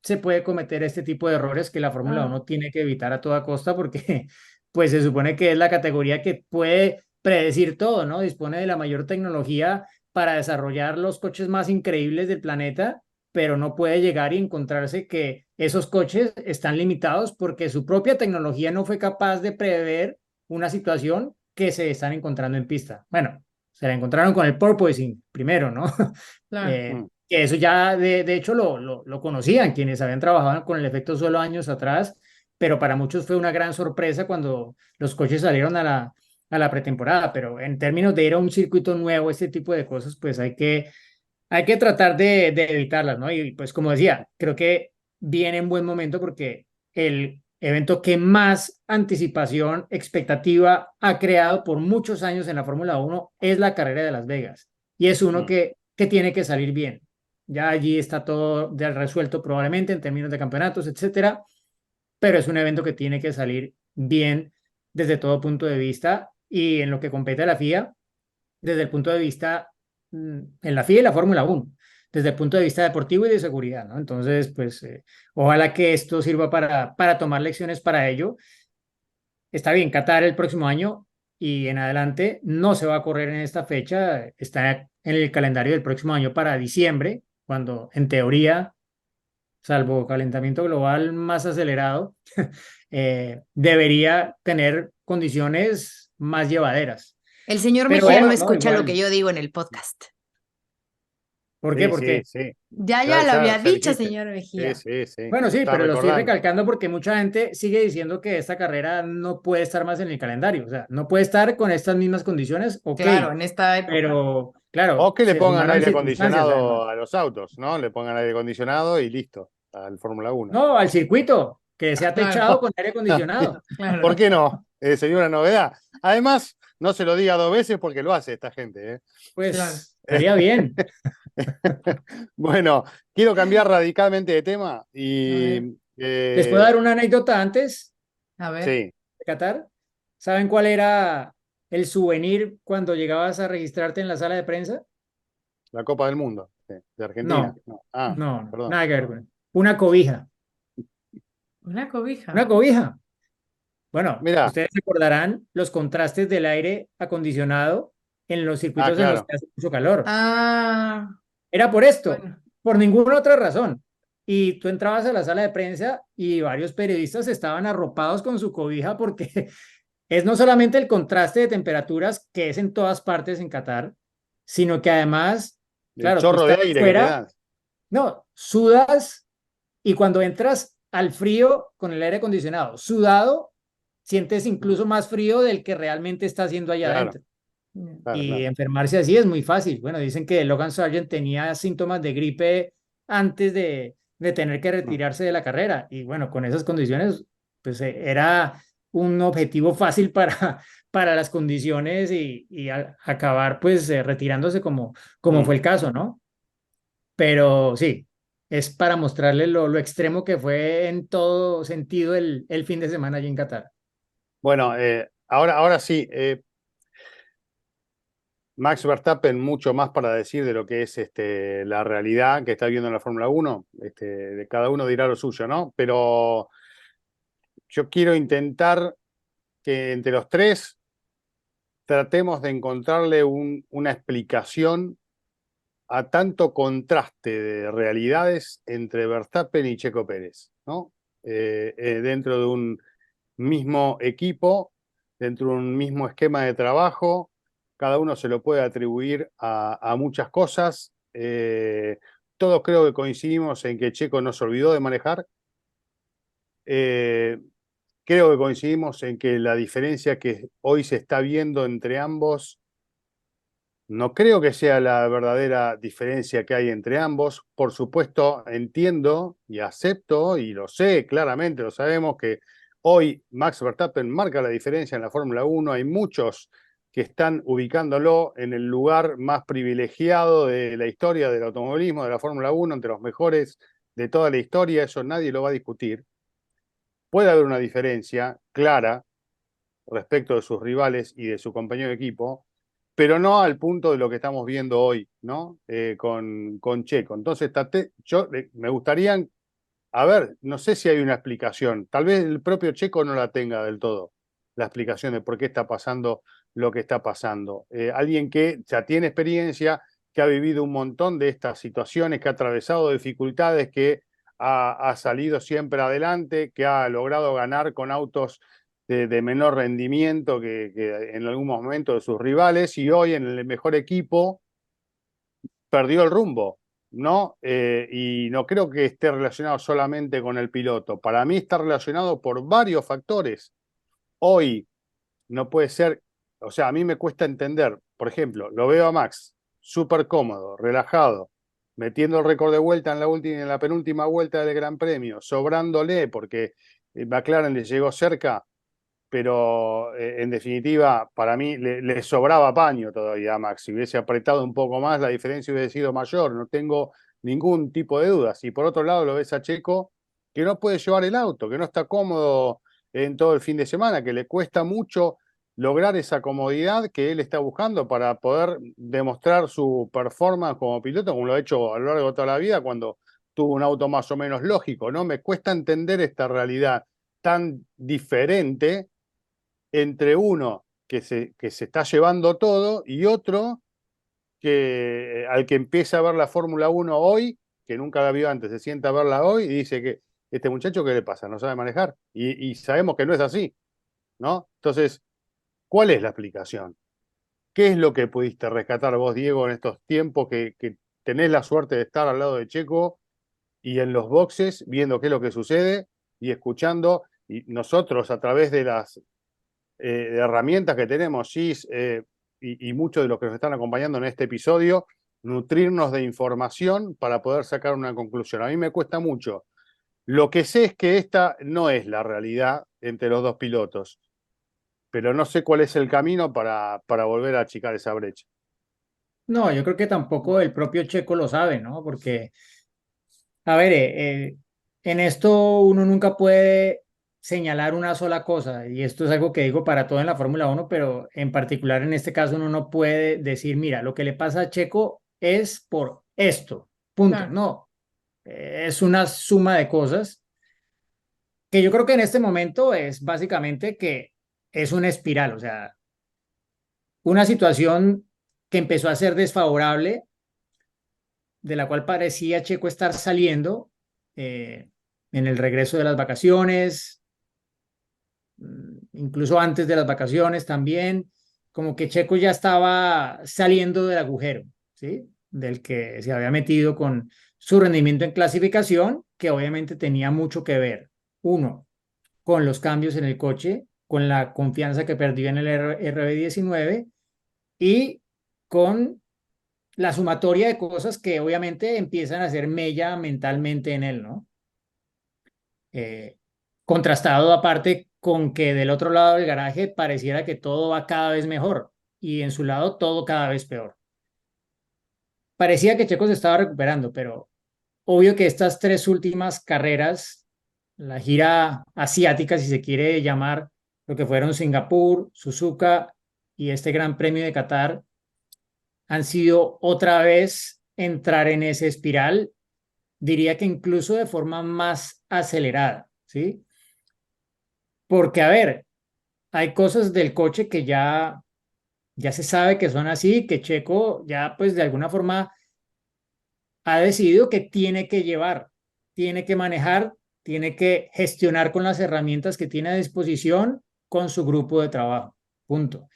se puede cometer este tipo de errores que la Fórmula Ah, 1 tiene que evitar a toda costa porque pues se supone que es la categoría que puede predecir todo, ¿no? Dispone de la mayor tecnología para desarrollar los coches más increíbles del planeta, pero no puede llegar y encontrarse que esos coches están limitados porque su propia tecnología no fue capaz de prever una situación que se están encontrando en pista. Bueno, se la encontraron con el porpoising primero, ¿no? claro. Que eso ya de hecho lo conocían quienes habían trabajado con el efecto suelo años atrás, pero para muchos fue una gran sorpresa cuando los coches salieron a la pretemporada, pero en términos de ir a un circuito nuevo, este tipo de cosas, pues hay que tratar de evitarlas, ¿no? Y pues como decía, creo que viene en buen momento porque el evento que más anticipación, expectativa ha creado por muchos años en la Fórmula Uno es la carrera de Las Vegas. Y es uno Mm. que tiene que salir bien. Ya allí está todo ya resuelto probablemente en términos de campeonatos, etcétera, pero es un evento que tiene que salir bien desde todo punto de vista y en lo que compete a la FIA, desde el punto de vista, en la FIA y la Fórmula 1, desde el punto de vista deportivo y de seguridad, ¿no? Entonces, pues, ojalá que esto sirva para tomar lecciones para ello. Está bien, Qatar el próximo año y en adelante no se va a correr en esta fecha, está en el calendario del próximo año para diciembre, cuando en teoría, salvo calentamiento global más acelerado, debería tener condiciones más llevaderas. El señor Pero Mejía no bueno, no, escucha lo que igual. yo digo en el podcast. ¿Por qué? Sí, ¿Por sí, qué? sí. Ya lo había Ya dicho, dijiste. señor Sí, Mejía. sí, sí. Bueno, Lo sí, estás pero lo estoy recordando. recalcando porque mucha gente sigue diciendo que esta carrera no puede estar más en el calendario. O sea, no puede estar con estas mismas condiciones, ok, Claro, en esta época. pero O claro, que le se pongan sumaron aire circunstancias además. acondicionado a los autos, ¿no? Le pongan aire acondicionado y listo, al Fórmula 1. No, al circuito, que se ha Claro, techado con aire acondicionado. claro, ¿Por qué no? Sería una novedad. Además, no se lo diga 2 veces porque lo hace esta gente, ¿eh? claro. Pues estaría bien. Bueno, quiero cambiar radicalmente de tema A ver, y ¿Les puedo dar una anécdota antes a ver. sí, de Qatar? ¿Saben cuál era el souvenir cuando llegabas a registrarte en la sala de prensa? la Copa del Mundo, sí, de Argentina. No, No. no, Perdón. nada que ver con eso. Una cobija. Una Una cobija. cobija. Bueno, Mirá, ustedes recordarán los contrastes del aire acondicionado en los circuitos en los claro. que hace mucho calor. Ah, Era por esto, bueno. por ninguna otra razón. Y tú entrabas a la sala de prensa y varios periodistas estaban arropados con su cobija porque es no solamente el contraste de temperaturas que es en todas partes en Qatar, sino que además, El claro, tú chorro de estás aire que te fuera, dan. no, sudas y cuando entras al frío con el aire acondicionado, sudado, sientes Mm, incluso más frío del que realmente está haciendo allá claro, adentro. claro, Y claro. enfermarse así es muy fácil. Bueno, dicen que Logan Sargent tenía síntomas de gripe antes de tener que Mm, retirarse de la carrera. Y bueno, con esas condiciones, pues era un objetivo fácil para las condiciones y acabar pues retirándose como mm. fue el caso, ¿no? Pero sí. es para mostrarle lo extremo que fue en todo sentido el fin de semana allí en Qatar. Bueno, ahora sí, Max Verstappen mucho más para decir de lo que es la realidad que está viendo en la Fórmula 1. De cada uno dirá lo suyo, ¿no? Pero yo quiero intentar que entre los tres tratemos de encontrarle una explicación a tanto contraste de realidades entre Verstappen y Checo Pérez, ¿no? Dentro de un mismo equipo, dentro de un mismo esquema de trabajo, cada uno se lo puede atribuir a muchas cosas. Todos creo que coincidimos en que Checo no se olvidó de manejar. Eh, Creo que coincidimos en que la diferencia que hoy se está viendo entre ambos no creo que sea la verdadera diferencia que hay entre ambos. Por supuesto, entiendo y acepto y lo sé claramente, lo sabemos que hoy Max Verstappen marca la diferencia en la Fórmula 1. Hay muchos que están ubicándolo en el lugar más privilegiado de la historia del automovilismo, de la Fórmula 1, entre los mejores de toda la historia. Eso nadie lo va a discutir. Puede haber una diferencia clara respecto de sus rivales y de su compañero de equipo, pero no al punto de lo que estamos viendo hoy, ¿no? Con Checo. Entonces, me gustaría, a ver, no sé si hay una explicación, tal vez el propio Checo no la tenga del todo, la explicación de por qué está pasando lo que está pasando. Alguien que ya tiene experiencia, que ha vivido un montón de estas situaciones, que ha atravesado dificultades, que ha salido siempre adelante, que ha logrado ganar con autos de menor rendimiento que en algún momento de sus rivales, y hoy en el mejor equipo perdió el rumbo, ¿no? Y no creo que esté relacionado solamente con el piloto. Para mí está relacionado por varios factores. Hoy no puede ser, o sea, a mí me cuesta entender, por ejemplo, lo veo a Max, súper cómodo, relajado, metiendo el récord de vuelta en la penúltima vuelta del Gran Premio, sobrándole porque McLaren le llegó cerca, pero en definitiva, para mí le sobraba paño todavía a Max. Si hubiese apretado un poco más, la diferencia hubiese sido mayor, no tengo ningún tipo de dudas. Y por otro lado, lo ves a Checo, que no puede llevar el auto, que no está cómodo en todo el fin de semana, que le cuesta mucho lograr esa comodidad que él está buscando para poder demostrar su performance como piloto, como lo ha hecho a lo largo de toda la vida cuando tuvo un auto más o menos lógico, ¿no? Me cuesta entender esta realidad tan diferente entre uno que se está llevando todo y otro al que empieza a ver la Fórmula 1 hoy, que nunca la vio antes, se sienta a verla hoy y dice que este muchacho, ¿qué le pasa? No sabe manejar. Y sabemos que no es así, ¿no? Entonces, ¿cuál es la explicación? ¿Qué es lo que pudiste rescatar vos, Diego, en estos tiempos que tenés la suerte de estar al lado de Checo y en los boxes, viendo qué es lo que sucede y escuchando, y nosotros a través de las herramientas que tenemos, Gis, y muchos de los que nos están acompañando en este episodio, nutrirnos de información para poder sacar una conclusión? A mí me cuesta mucho. Lo que sé es que esta no es la realidad entre los dos pilotos, pero no sé cuál es el camino para volver a achicar esa brecha. No, yo creo que tampoco el propio Checo lo sabe, ¿no? Porque, a ver, en esto uno nunca puede señalar una sola cosa, y esto es algo que digo para todo en la Fórmula 1, pero en particular en este caso uno no puede decir, mira, lo que le pasa a Checo es por esto, punto. Claro, No, es una suma de cosas que yo creo que en este momento es básicamente que es una espiral, o sea, una situación que empezó a ser desfavorable, de la cual parecía Checo estar saliendo en el regreso de las vacaciones, incluso antes de las vacaciones también, como que Checo ya estaba saliendo del agujero, ¿sí? Del que se había metido con su rendimiento en clasificación, que obviamente tenía mucho que ver, uno, con los cambios en el coche, con la confianza que perdió en el RB19 y con la sumatoria de cosas que obviamente empiezan a hacer mella mentalmente en él, ¿no? Eh, Contrastado aparte con que del otro lado del garaje pareciera que todo va cada vez mejor y en su lado todo cada vez peor. Parecía que Checo se estaba recuperando, pero obvio que estas tres últimas carreras, la gira asiática, si se quiere llamar, lo que fueron Singapur, Suzuka y este Gran Premio de Qatar, han sido otra vez entrar en esa espiral, diría que incluso de forma más acelerada, ¿sí? Porque, a ver, hay cosas del coche que ya se sabe que son así, que Checo ya pues de alguna forma ha decidido que tiene que llevar, tiene que manejar, tiene que gestionar con las herramientas que tiene a disposición con su grupo de trabajo. Punto.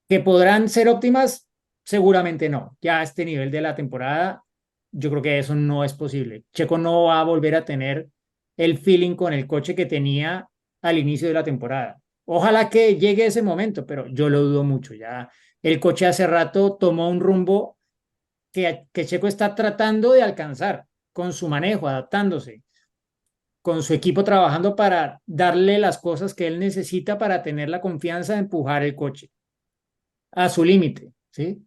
¿Que podrán ser óptimas? Seguramente no. Ya a este nivel de la temporada, yo creo que eso no es posible. Checo no va a volver a tener el feeling con el coche que tenía al inicio de la temporada. Ojalá que llegue ese momento, pero yo lo dudo mucho. Ya el coche hace rato tomó un rumbo que Checo está tratando de alcanzar con su manejo, adaptándose, con su equipo trabajando para darle las cosas que él necesita para tener la confianza de empujar el coche a su límite, ¿sí?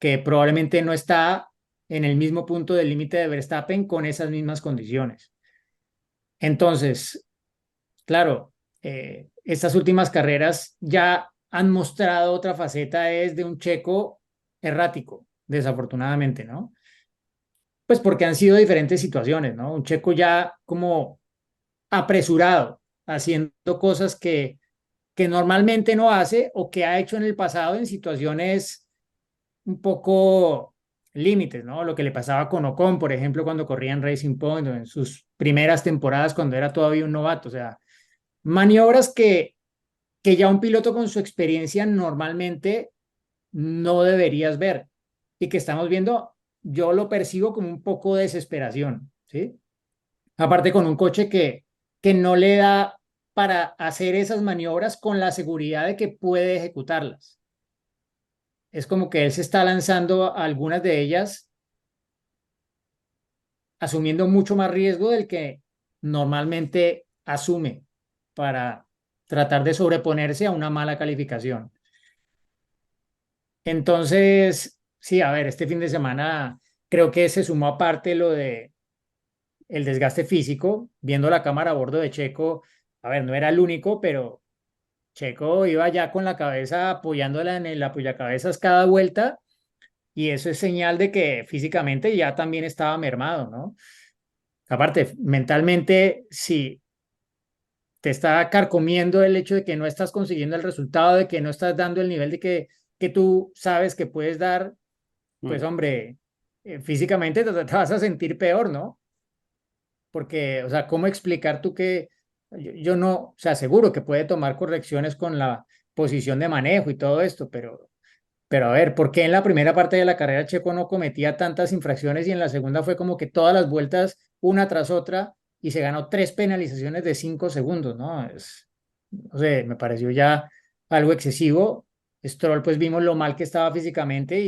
Que probablemente no está en el mismo punto del límite de Verstappen con esas mismas condiciones. Entonces, claro, estas últimas carreras ya han mostrado otra faceta, es de un Checo errático, desafortunadamente, ¿no? Pues porque han sido diferentes situaciones, ¿no? Un Checo ya como apresurado, haciendo cosas que normalmente no hace o que ha hecho en el pasado en situaciones un poco límites, ¿no? Lo que le pasaba con Ocon, por ejemplo, cuando corría en Racing Point o en sus primeras temporadas cuando era todavía un novato, o sea, maniobras que ya un piloto con su experiencia normalmente no deberías ver y que estamos viendo, yo lo percibo como un poco de desesperación, ¿sí? Aparte con un coche que no le da para hacer esas maniobras con la seguridad de que puede ejecutarlas. Es como que él se está lanzando a algunas de ellas asumiendo mucho más riesgo del que normalmente asume para tratar de sobreponerse a una mala calificación. Entonces, sí, a ver, este fin de semana creo que se sumó aparte lo de el desgaste físico, viendo la cámara a bordo de Checo, a ver, no era el único, pero Checo iba ya con la cabeza apoyándola en el apoyacabezas cada vuelta y eso es señal de que físicamente ya también estaba mermado, ¿no? Aparte, mentalmente, si te está carcomiendo el hecho de que no estás consiguiendo el resultado, de que no estás dando el nivel que tú sabes que puedes dar, pues hombre, físicamente te vas a sentir peor, ¿no? Porque, o sea, ¿cómo explicar tú que yo no, o sea, seguro que puede tomar correcciones con la posición de manejo y todo esto, pero a ver, ¿por qué en la primera parte de la carrera Checo no cometía tantas infracciones y en la segunda fue como que todas las vueltas, una tras otra, y se ganó 3 penalizaciones de 5 segundos, ¿no? No sé, me pareció ya algo excesivo. Stroll, pues vimos lo mal que estaba físicamente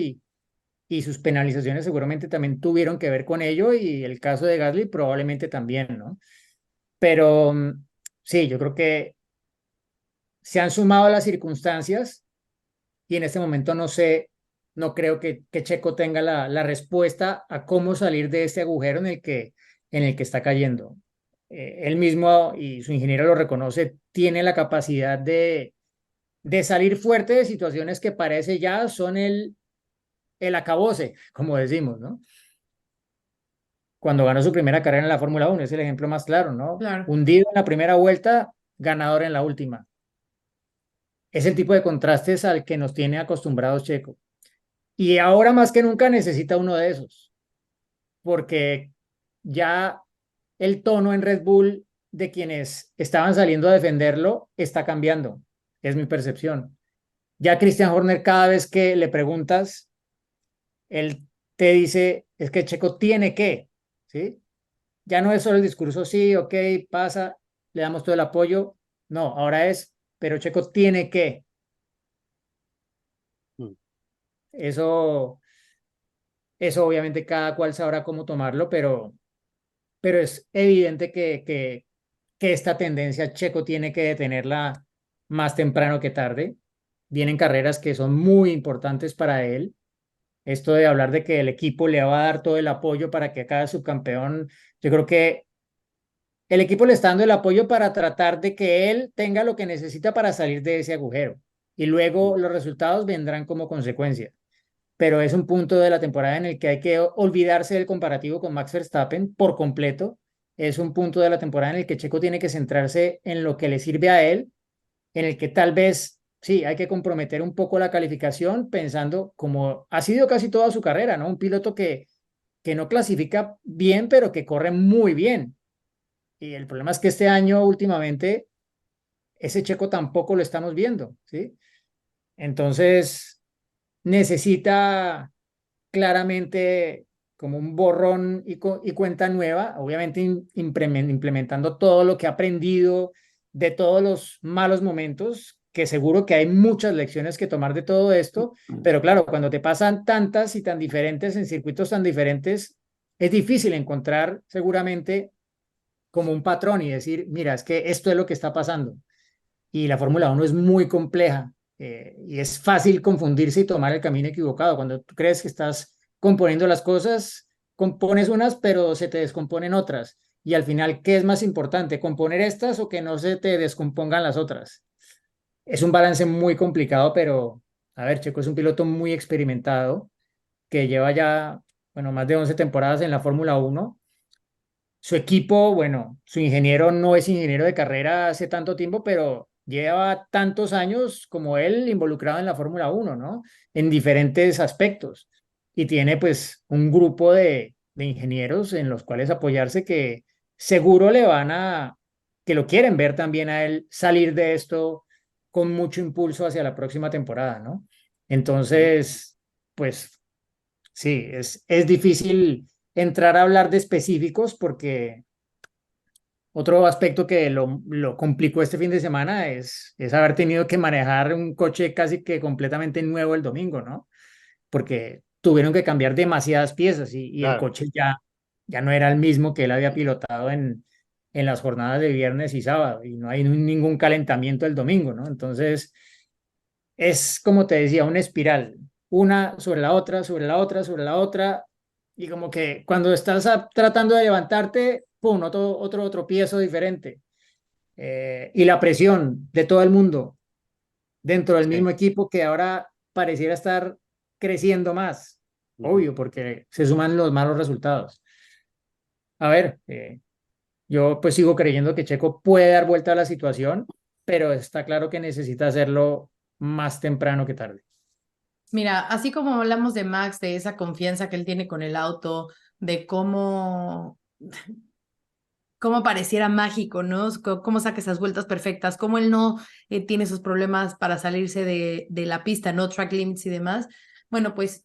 y sus penalizaciones seguramente también tuvieron que ver con ello y el caso de Gasly probablemente también, ¿no? Pero sí, yo creo que se han sumado las circunstancias y en este momento no sé, no creo que Checo tenga la respuesta a cómo salir de este agujero en el que está cayendo. Él mismo y su ingeniero lo reconoce, tiene la capacidad de salir fuerte de situaciones que parece ya son el acabose, como decimos, ¿no? Cuando ganó su primera carrera en la Fórmula 1, es el ejemplo más claro, ¿no? Claro. Hundido en la primera vuelta, ganador en la última. Es el tipo de contrastes al que nos tiene acostumbrados Checo. Y ahora más que nunca necesita uno de esos, porque ya el tono en Red Bull de quienes estaban saliendo a defenderlo está cambiando, es mi percepción. Ya Christian Horner, cada vez que le preguntas, él te dice, es que Checo tiene que, ¿sí? Ya no es solo el discurso, sí, ok, pasa, le damos todo el apoyo. No, ahora es, pero Checo tiene que. Mm. Eso obviamente cada cual sabrá cómo tomarlo, pero es evidente que esta tendencia Checo tiene que detenerla más temprano que tarde. Vienen carreras que son muy importantes para él esto de hablar de que el equipo le va a dar todo el apoyo para que cada subcampeón, yo creo que el equipo le está dando el apoyo para tratar de que él tenga lo que necesita para salir de ese agujero. Y luego los resultados vendrán como consecuencia. Pero es un punto de la temporada en el que hay que olvidarse del comparativo con Max Verstappen por completo. Es un punto de la temporada en el que Checo tiene que centrarse en lo que le sirve a él, en el que tal vez sí hay que comprometer un poco la calificación pensando como ha sido casi toda su carrera, ¿no? Un piloto que no clasifica bien, pero que corre muy bien. Y el problema es que este año últimamente ese Checo tampoco lo estamos viendo, ¿sí? Entonces necesita claramente como un borrón y cuenta nueva, obviamente implementando todo lo que ha aprendido de todos los malos momentos, que seguro que hay muchas lecciones que tomar de todo esto, pero claro, cuando te pasan tantas y tan diferentes en circuitos tan diferentes, es difícil encontrar seguramente como un patrón y decir, mira, es que esto es lo que está pasando. Y la Fórmula 1 es muy compleja y es fácil confundirse y tomar el camino equivocado. Cuando tú crees que estás componiendo las cosas, compones unas, pero se te descomponen otras. Y al final, ¿qué es más importante? ¿Componer estas o que no se te descompongan las otras? Es un balance muy complicado, pero a ver, Checo es un piloto muy experimentado que lleva ya, bueno, más de 11 temporadas en la Fórmula 1. Su equipo, bueno, su ingeniero no es ingeniero de carrera hace tanto tiempo, pero lleva tantos años como él involucrado en la Fórmula 1, ¿no? En diferentes aspectos. Y tiene pues un grupo de ingenieros en los cuales apoyarse que seguro que lo quieren ver también a él salir de esto con mucho impulso hacia la próxima temporada, ¿no? Entonces, pues sí, es difícil entrar a hablar de específicos porque otro aspecto que lo complicó este fin de semana es haber tenido que manejar un coche casi que completamente nuevo el domingo, ¿no? Porque tuvieron que cambiar demasiadas piezas y el Claro. coche ya no era el mismo que él había pilotado en las jornadas de viernes y sábado y no hay ningún calentamiento el domingo, ¿no? Entonces es como te decía, una espiral, una sobre la otra, sobre la otra, sobre la otra, y como que cuando estás tratando de levantarte, ¡pum!, otro tropiezo diferente. Y la presión de todo el mundo dentro del Sí. mismo equipo que ahora pareciera estar creciendo más, Ujú. obvio, porque se suman los malos resultados. A ver, yo pues sigo creyendo que Checo puede dar vuelta a la situación, pero está claro que necesita hacerlo más temprano que tarde. Mira, así como hablamos de Max, de esa confianza que él tiene con el auto, de cómo pareciera mágico, ¿no? Cómo saca esas vueltas perfectas, cómo él no tiene esos problemas para salirse de la pista, ¿no? Track limits y demás. Bueno, pues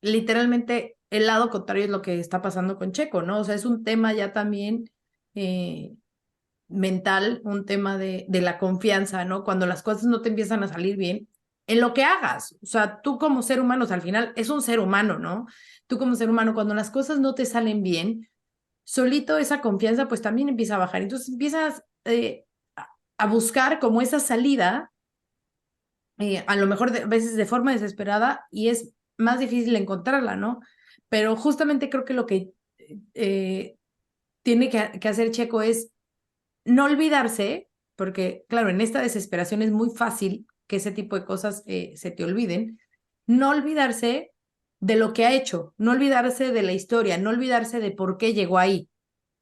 literalmente el lado contrario es lo que está pasando con Checo, ¿no? O sea, es un tema ya también eh, mental, un tema de la confianza, ¿no? Cuando las cosas no te empiezan a salir bien, en lo que hagas, o sea, tú como ser humano, o sea, al final es un ser humano, ¿no? Tú como ser humano, cuando las cosas no te salen bien, solito esa confianza pues también empieza a bajar. Entonces empiezas a buscar como esa salida, a lo mejor a veces de forma desesperada y es más difícil encontrarla, ¿no? Pero justamente creo que lo que eh, tiene que hacer Checo es no olvidarse, porque claro, en esta desesperación es muy fácil que ese tipo de cosas se te olviden, no olvidarse de lo que ha hecho, no olvidarse de la historia, no olvidarse de por qué llegó ahí,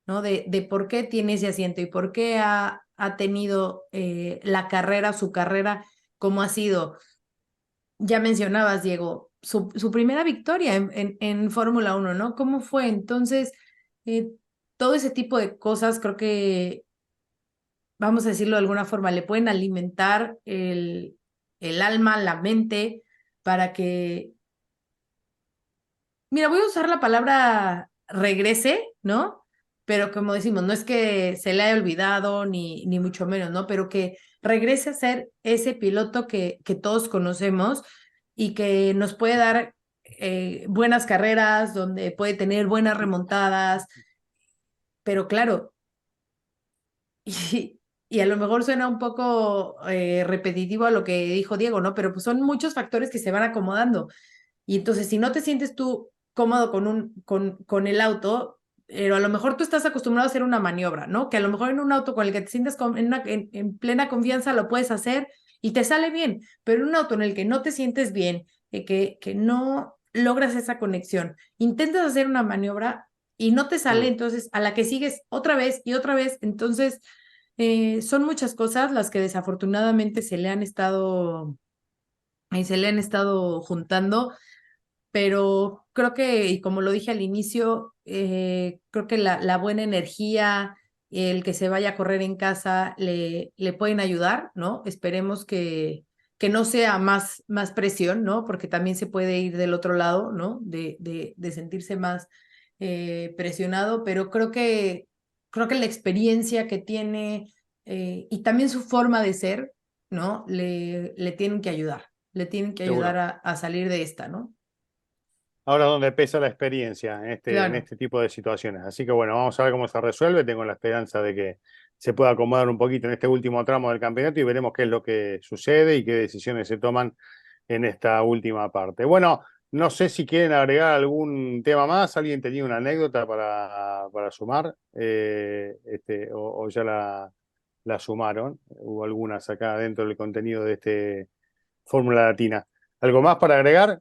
¿no? De por qué tiene ese asiento y por qué ha tenido la carrera, su carrera, como ha sido. Ya mencionabas, Diego, su primera victoria en Fórmula 1, ¿no? ¿Cómo fue? Entonces, eh, todo ese tipo de cosas creo que, vamos a decirlo de alguna forma, le pueden alimentar el alma, la mente, para que, mira, voy a usar la palabra regrese, ¿no? Pero como decimos, no es que se le haya olvidado, ni mucho menos, ¿no? Pero que regrese a ser ese piloto que todos conocemos y que nos puede dar buenas carreras, donde puede tener buenas remontadas, pero claro, y a lo mejor suena un poco repetitivo a lo que dijo Diego, ¿no? Pero pues son muchos factores que se van acomodando. Y entonces, si no te sientes tú cómodo con el auto, pero a lo mejor tú estás acostumbrado a hacer una maniobra, ¿no? Que a lo mejor en un auto con el que te sientes en plena confianza lo puedes hacer y te sale bien, pero en un auto en el que no te sientes bien, que no logras esa conexión, intentas hacer una maniobra y no te sale, entonces a la que sigues otra vez y otra vez, entonces son muchas cosas las que desafortunadamente se le han estado juntando, pero creo que, y como lo dije al inicio, creo que la buena energía, el que se vaya a correr en casa, le pueden ayudar, ¿no? Esperemos que no sea más presión, ¿no? Porque también se puede ir del otro lado, ¿no? De sentirse más presionado, pero creo que la experiencia que tiene y también su forma de ser, ¿no? Le tienen que ayudar, le tienen que ayudar seguro. a salir de esta, ¿no? Ahora es donde pesa la experiencia en Claro. este tipo de situaciones. Así que bueno, vamos a ver cómo se resuelve. Tengo la esperanza de que se pueda acomodar un poquito en este último tramo del campeonato y veremos qué es lo que sucede y qué decisiones se toman en esta última parte. Bueno, no sé si quieren agregar algún tema más. ¿Alguien tenía una anécdota para sumar? O ya la sumaron. Hubo algunas acá dentro del contenido de este Fórmula Latina. ¿Algo más para agregar?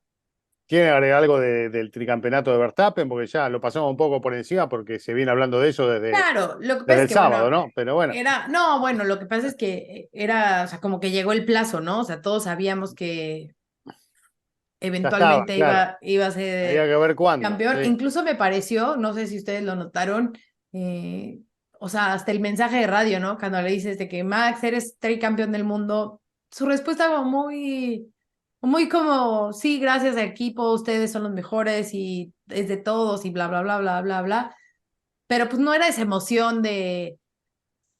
¿Quieren agregar algo del tricampeonato de Verstappen? Porque ya lo pasamos un poco por encima porque se viene hablando de eso Claro, lo que pasa desde es el que, bueno, sábado, ¿no? Pero bueno, no, bueno, lo que pasa es que era, o sea, como que llegó el plazo, ¿no? O sea, todos sabíamos que ya estaba, eventualmente claro. iba a Había ser que ver cuándo, campeón. sí. Incluso me pareció, no sé si ustedes lo notaron, eh, o sea, hasta el mensaje de radio, ¿no? Cuando le dices de que Max, eres tricampeón del mundo, su respuesta como muy como, sí, gracias equipo, ustedes son los mejores y es de todos y bla, bla, bla, bla, bla, bla. Pero pues no era esa emoción de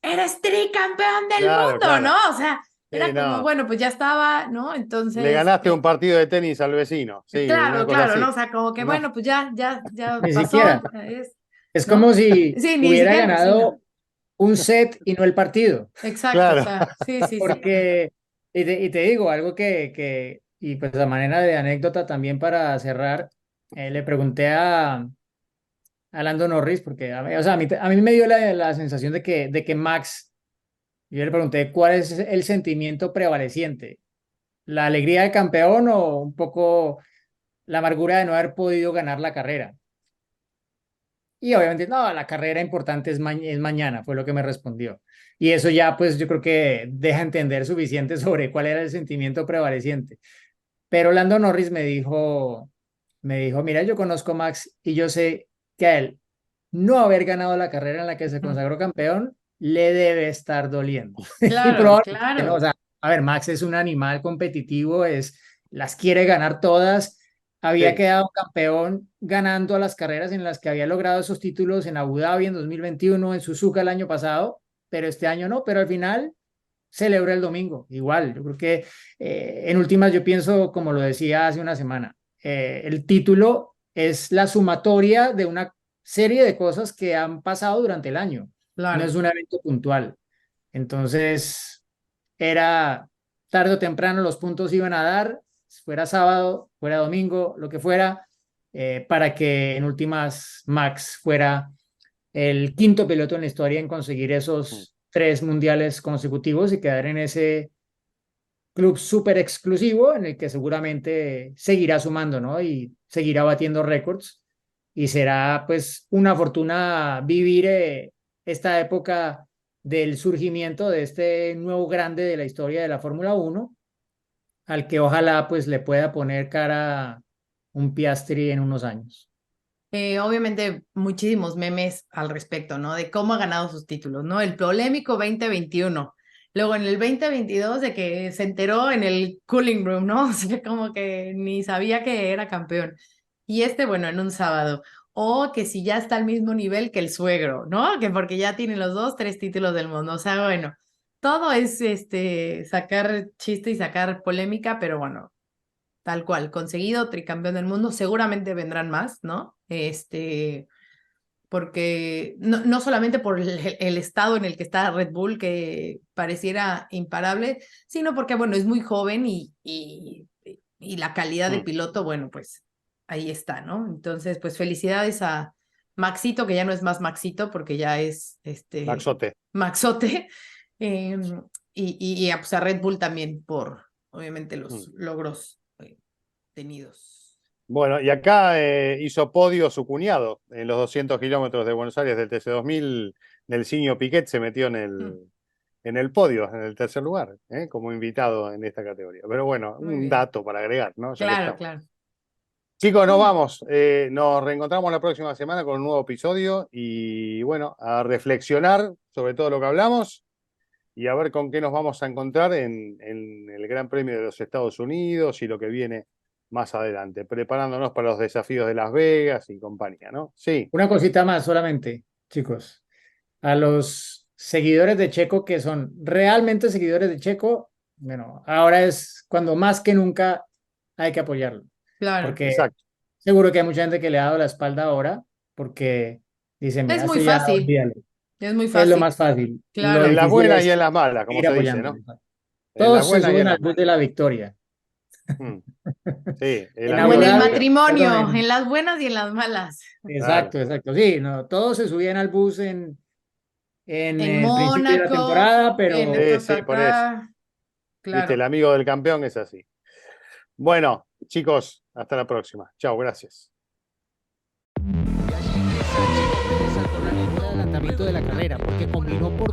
eres tricampeón del Claro, mundo, ¿no? claro. O sea, Sí, era como, no. bueno, pues ya estaba, ¿no? Le Entonces, ganaste un partido de tenis al vecino, sí, una claro, cosa claro, ¿no? así. O sea, como que, No, bueno, pues ya Ni siquiera. pasó, Es como ¿no? si Sí, ni hubiera siquiera el vecino. ganado un set y no el partido. Exacto, o claro. sea, sí, sí, sí. Porque, y te digo, algo y pues a manera de anécdota también para cerrar, le pregunté a Lando Norris, porque o sea, a mí me dio la sensación de que Max, yo le pregunté cuál es el sentimiento prevaleciente, la alegría del campeón o un poco la amargura de no haber podido ganar la carrera. Y obviamente, no, la carrera importante es mañana, fue lo que me respondió. Y eso ya, pues yo creo que deja entender suficiente sobre cuál era el sentimiento prevaleciente. Pero Lando Norris me dijo, mira, yo conozco a Max y yo sé que a él no haber ganado la carrera en la que se consagró campeón le debe estar doliendo. Y Claro, probablemente no, o claro, sea, a ver, Max es un animal competitivo, las quiere ganar todas. Había Sí, quedado campeón ganando a las carreras en las que había logrado esos títulos en Abu Dhabi en 2021, en Suzuka el año pasado, pero este año no, pero al final celebra el domingo. Igual, yo creo que en últimas yo pienso, como lo decía hace una semana, el título es la sumatoria de una serie de cosas que han pasado durante el año, no es claro. un evento puntual. Entonces, era tarde o temprano los puntos iban a dar, fuera sábado, fuera domingo, lo que fuera, para que en últimas Max fuera el quinto piloto en la historia en conseguir esos 3 mundiales consecutivos y quedar en ese club súper exclusivo en el que seguramente seguirá sumando, ¿no? Y seguirá batiendo récords. Y será pues una fortuna vivir esta época del surgimiento de este nuevo grande de la historia de la Fórmula 1, al que ojalá pues le pueda poner cara un Piastri en unos años. Obviamente muchísimos memes al respecto, ¿no? De cómo ha ganado sus títulos, ¿no? El polémico 2021. Luego en el 2022 de que se enteró en el cooling room, ¿no? O sea, como que ni sabía que era campeón. Y bueno, en un sábado. O que si ya está al mismo nivel que el suegro, ¿no? Que porque ya tiene los dos, tres títulos del mundo. O sea, bueno, todo es sacar chiste y sacar polémica, pero bueno, tal cual, conseguido, tricampeón del mundo, seguramente vendrán más, ¿no? Porque no solamente por el estado en el que está Red Bull, que pareciera imparable, sino porque, bueno, es muy joven y la calidad de piloto, bueno, pues ahí está, ¿no? Entonces, pues felicidades a Maxito, que ya no es más Maxito, porque ya es Maxote, y pues a Red Bull también por, obviamente, los logros tenidos. Bueno, y acá hizo podio su cuñado en los 200 kilómetros de Buenos Aires del TC2000. Nelsinho Piquet se metió en el podio, en el tercer lugar, como invitado en esta categoría. Pero bueno, un dato para agregar, ¿no? Claro, claro. Chicos, nos vamos. Nos reencontramos la próxima semana con un nuevo episodio y bueno, a reflexionar sobre todo lo que hablamos y a ver con qué nos vamos a encontrar en el Gran Premio de los Estados Unidos y lo que viene más adelante, preparándonos para los desafíos de Las Vegas y compañía, ¿no? Sí. Una cosita más solamente, chicos. A los seguidores de Checo que son realmente seguidores de Checo, bueno, ahora es cuando más que nunca hay que apoyarlo. Claro. Porque Exacto. seguro que hay mucha gente que le ha dado la espalda ahora porque dicen, mira, Es muy esto ya fácil. olvídalo. Es muy fácil. Es lo más fácil. Claro. Lo En las difícil buenas es y en las malas, como ir se dice, apoyándolo. ¿no? En las Todos se buenas y en suben las al bus malas. de la victoria. Sí, el En Como en el laboral, matrimonio, perdón, en las buenas y en las malas. Exacto, exacto. Sí, no, todos se subían al bus en En el principio de la Mónaco, temporada, en pero Sí, por eso. Viste, el Claro. amigo del campeón es así. Bueno, chicos, hasta la próxima. Chao, gracias. adelantamiento de la carrera, porque combinó por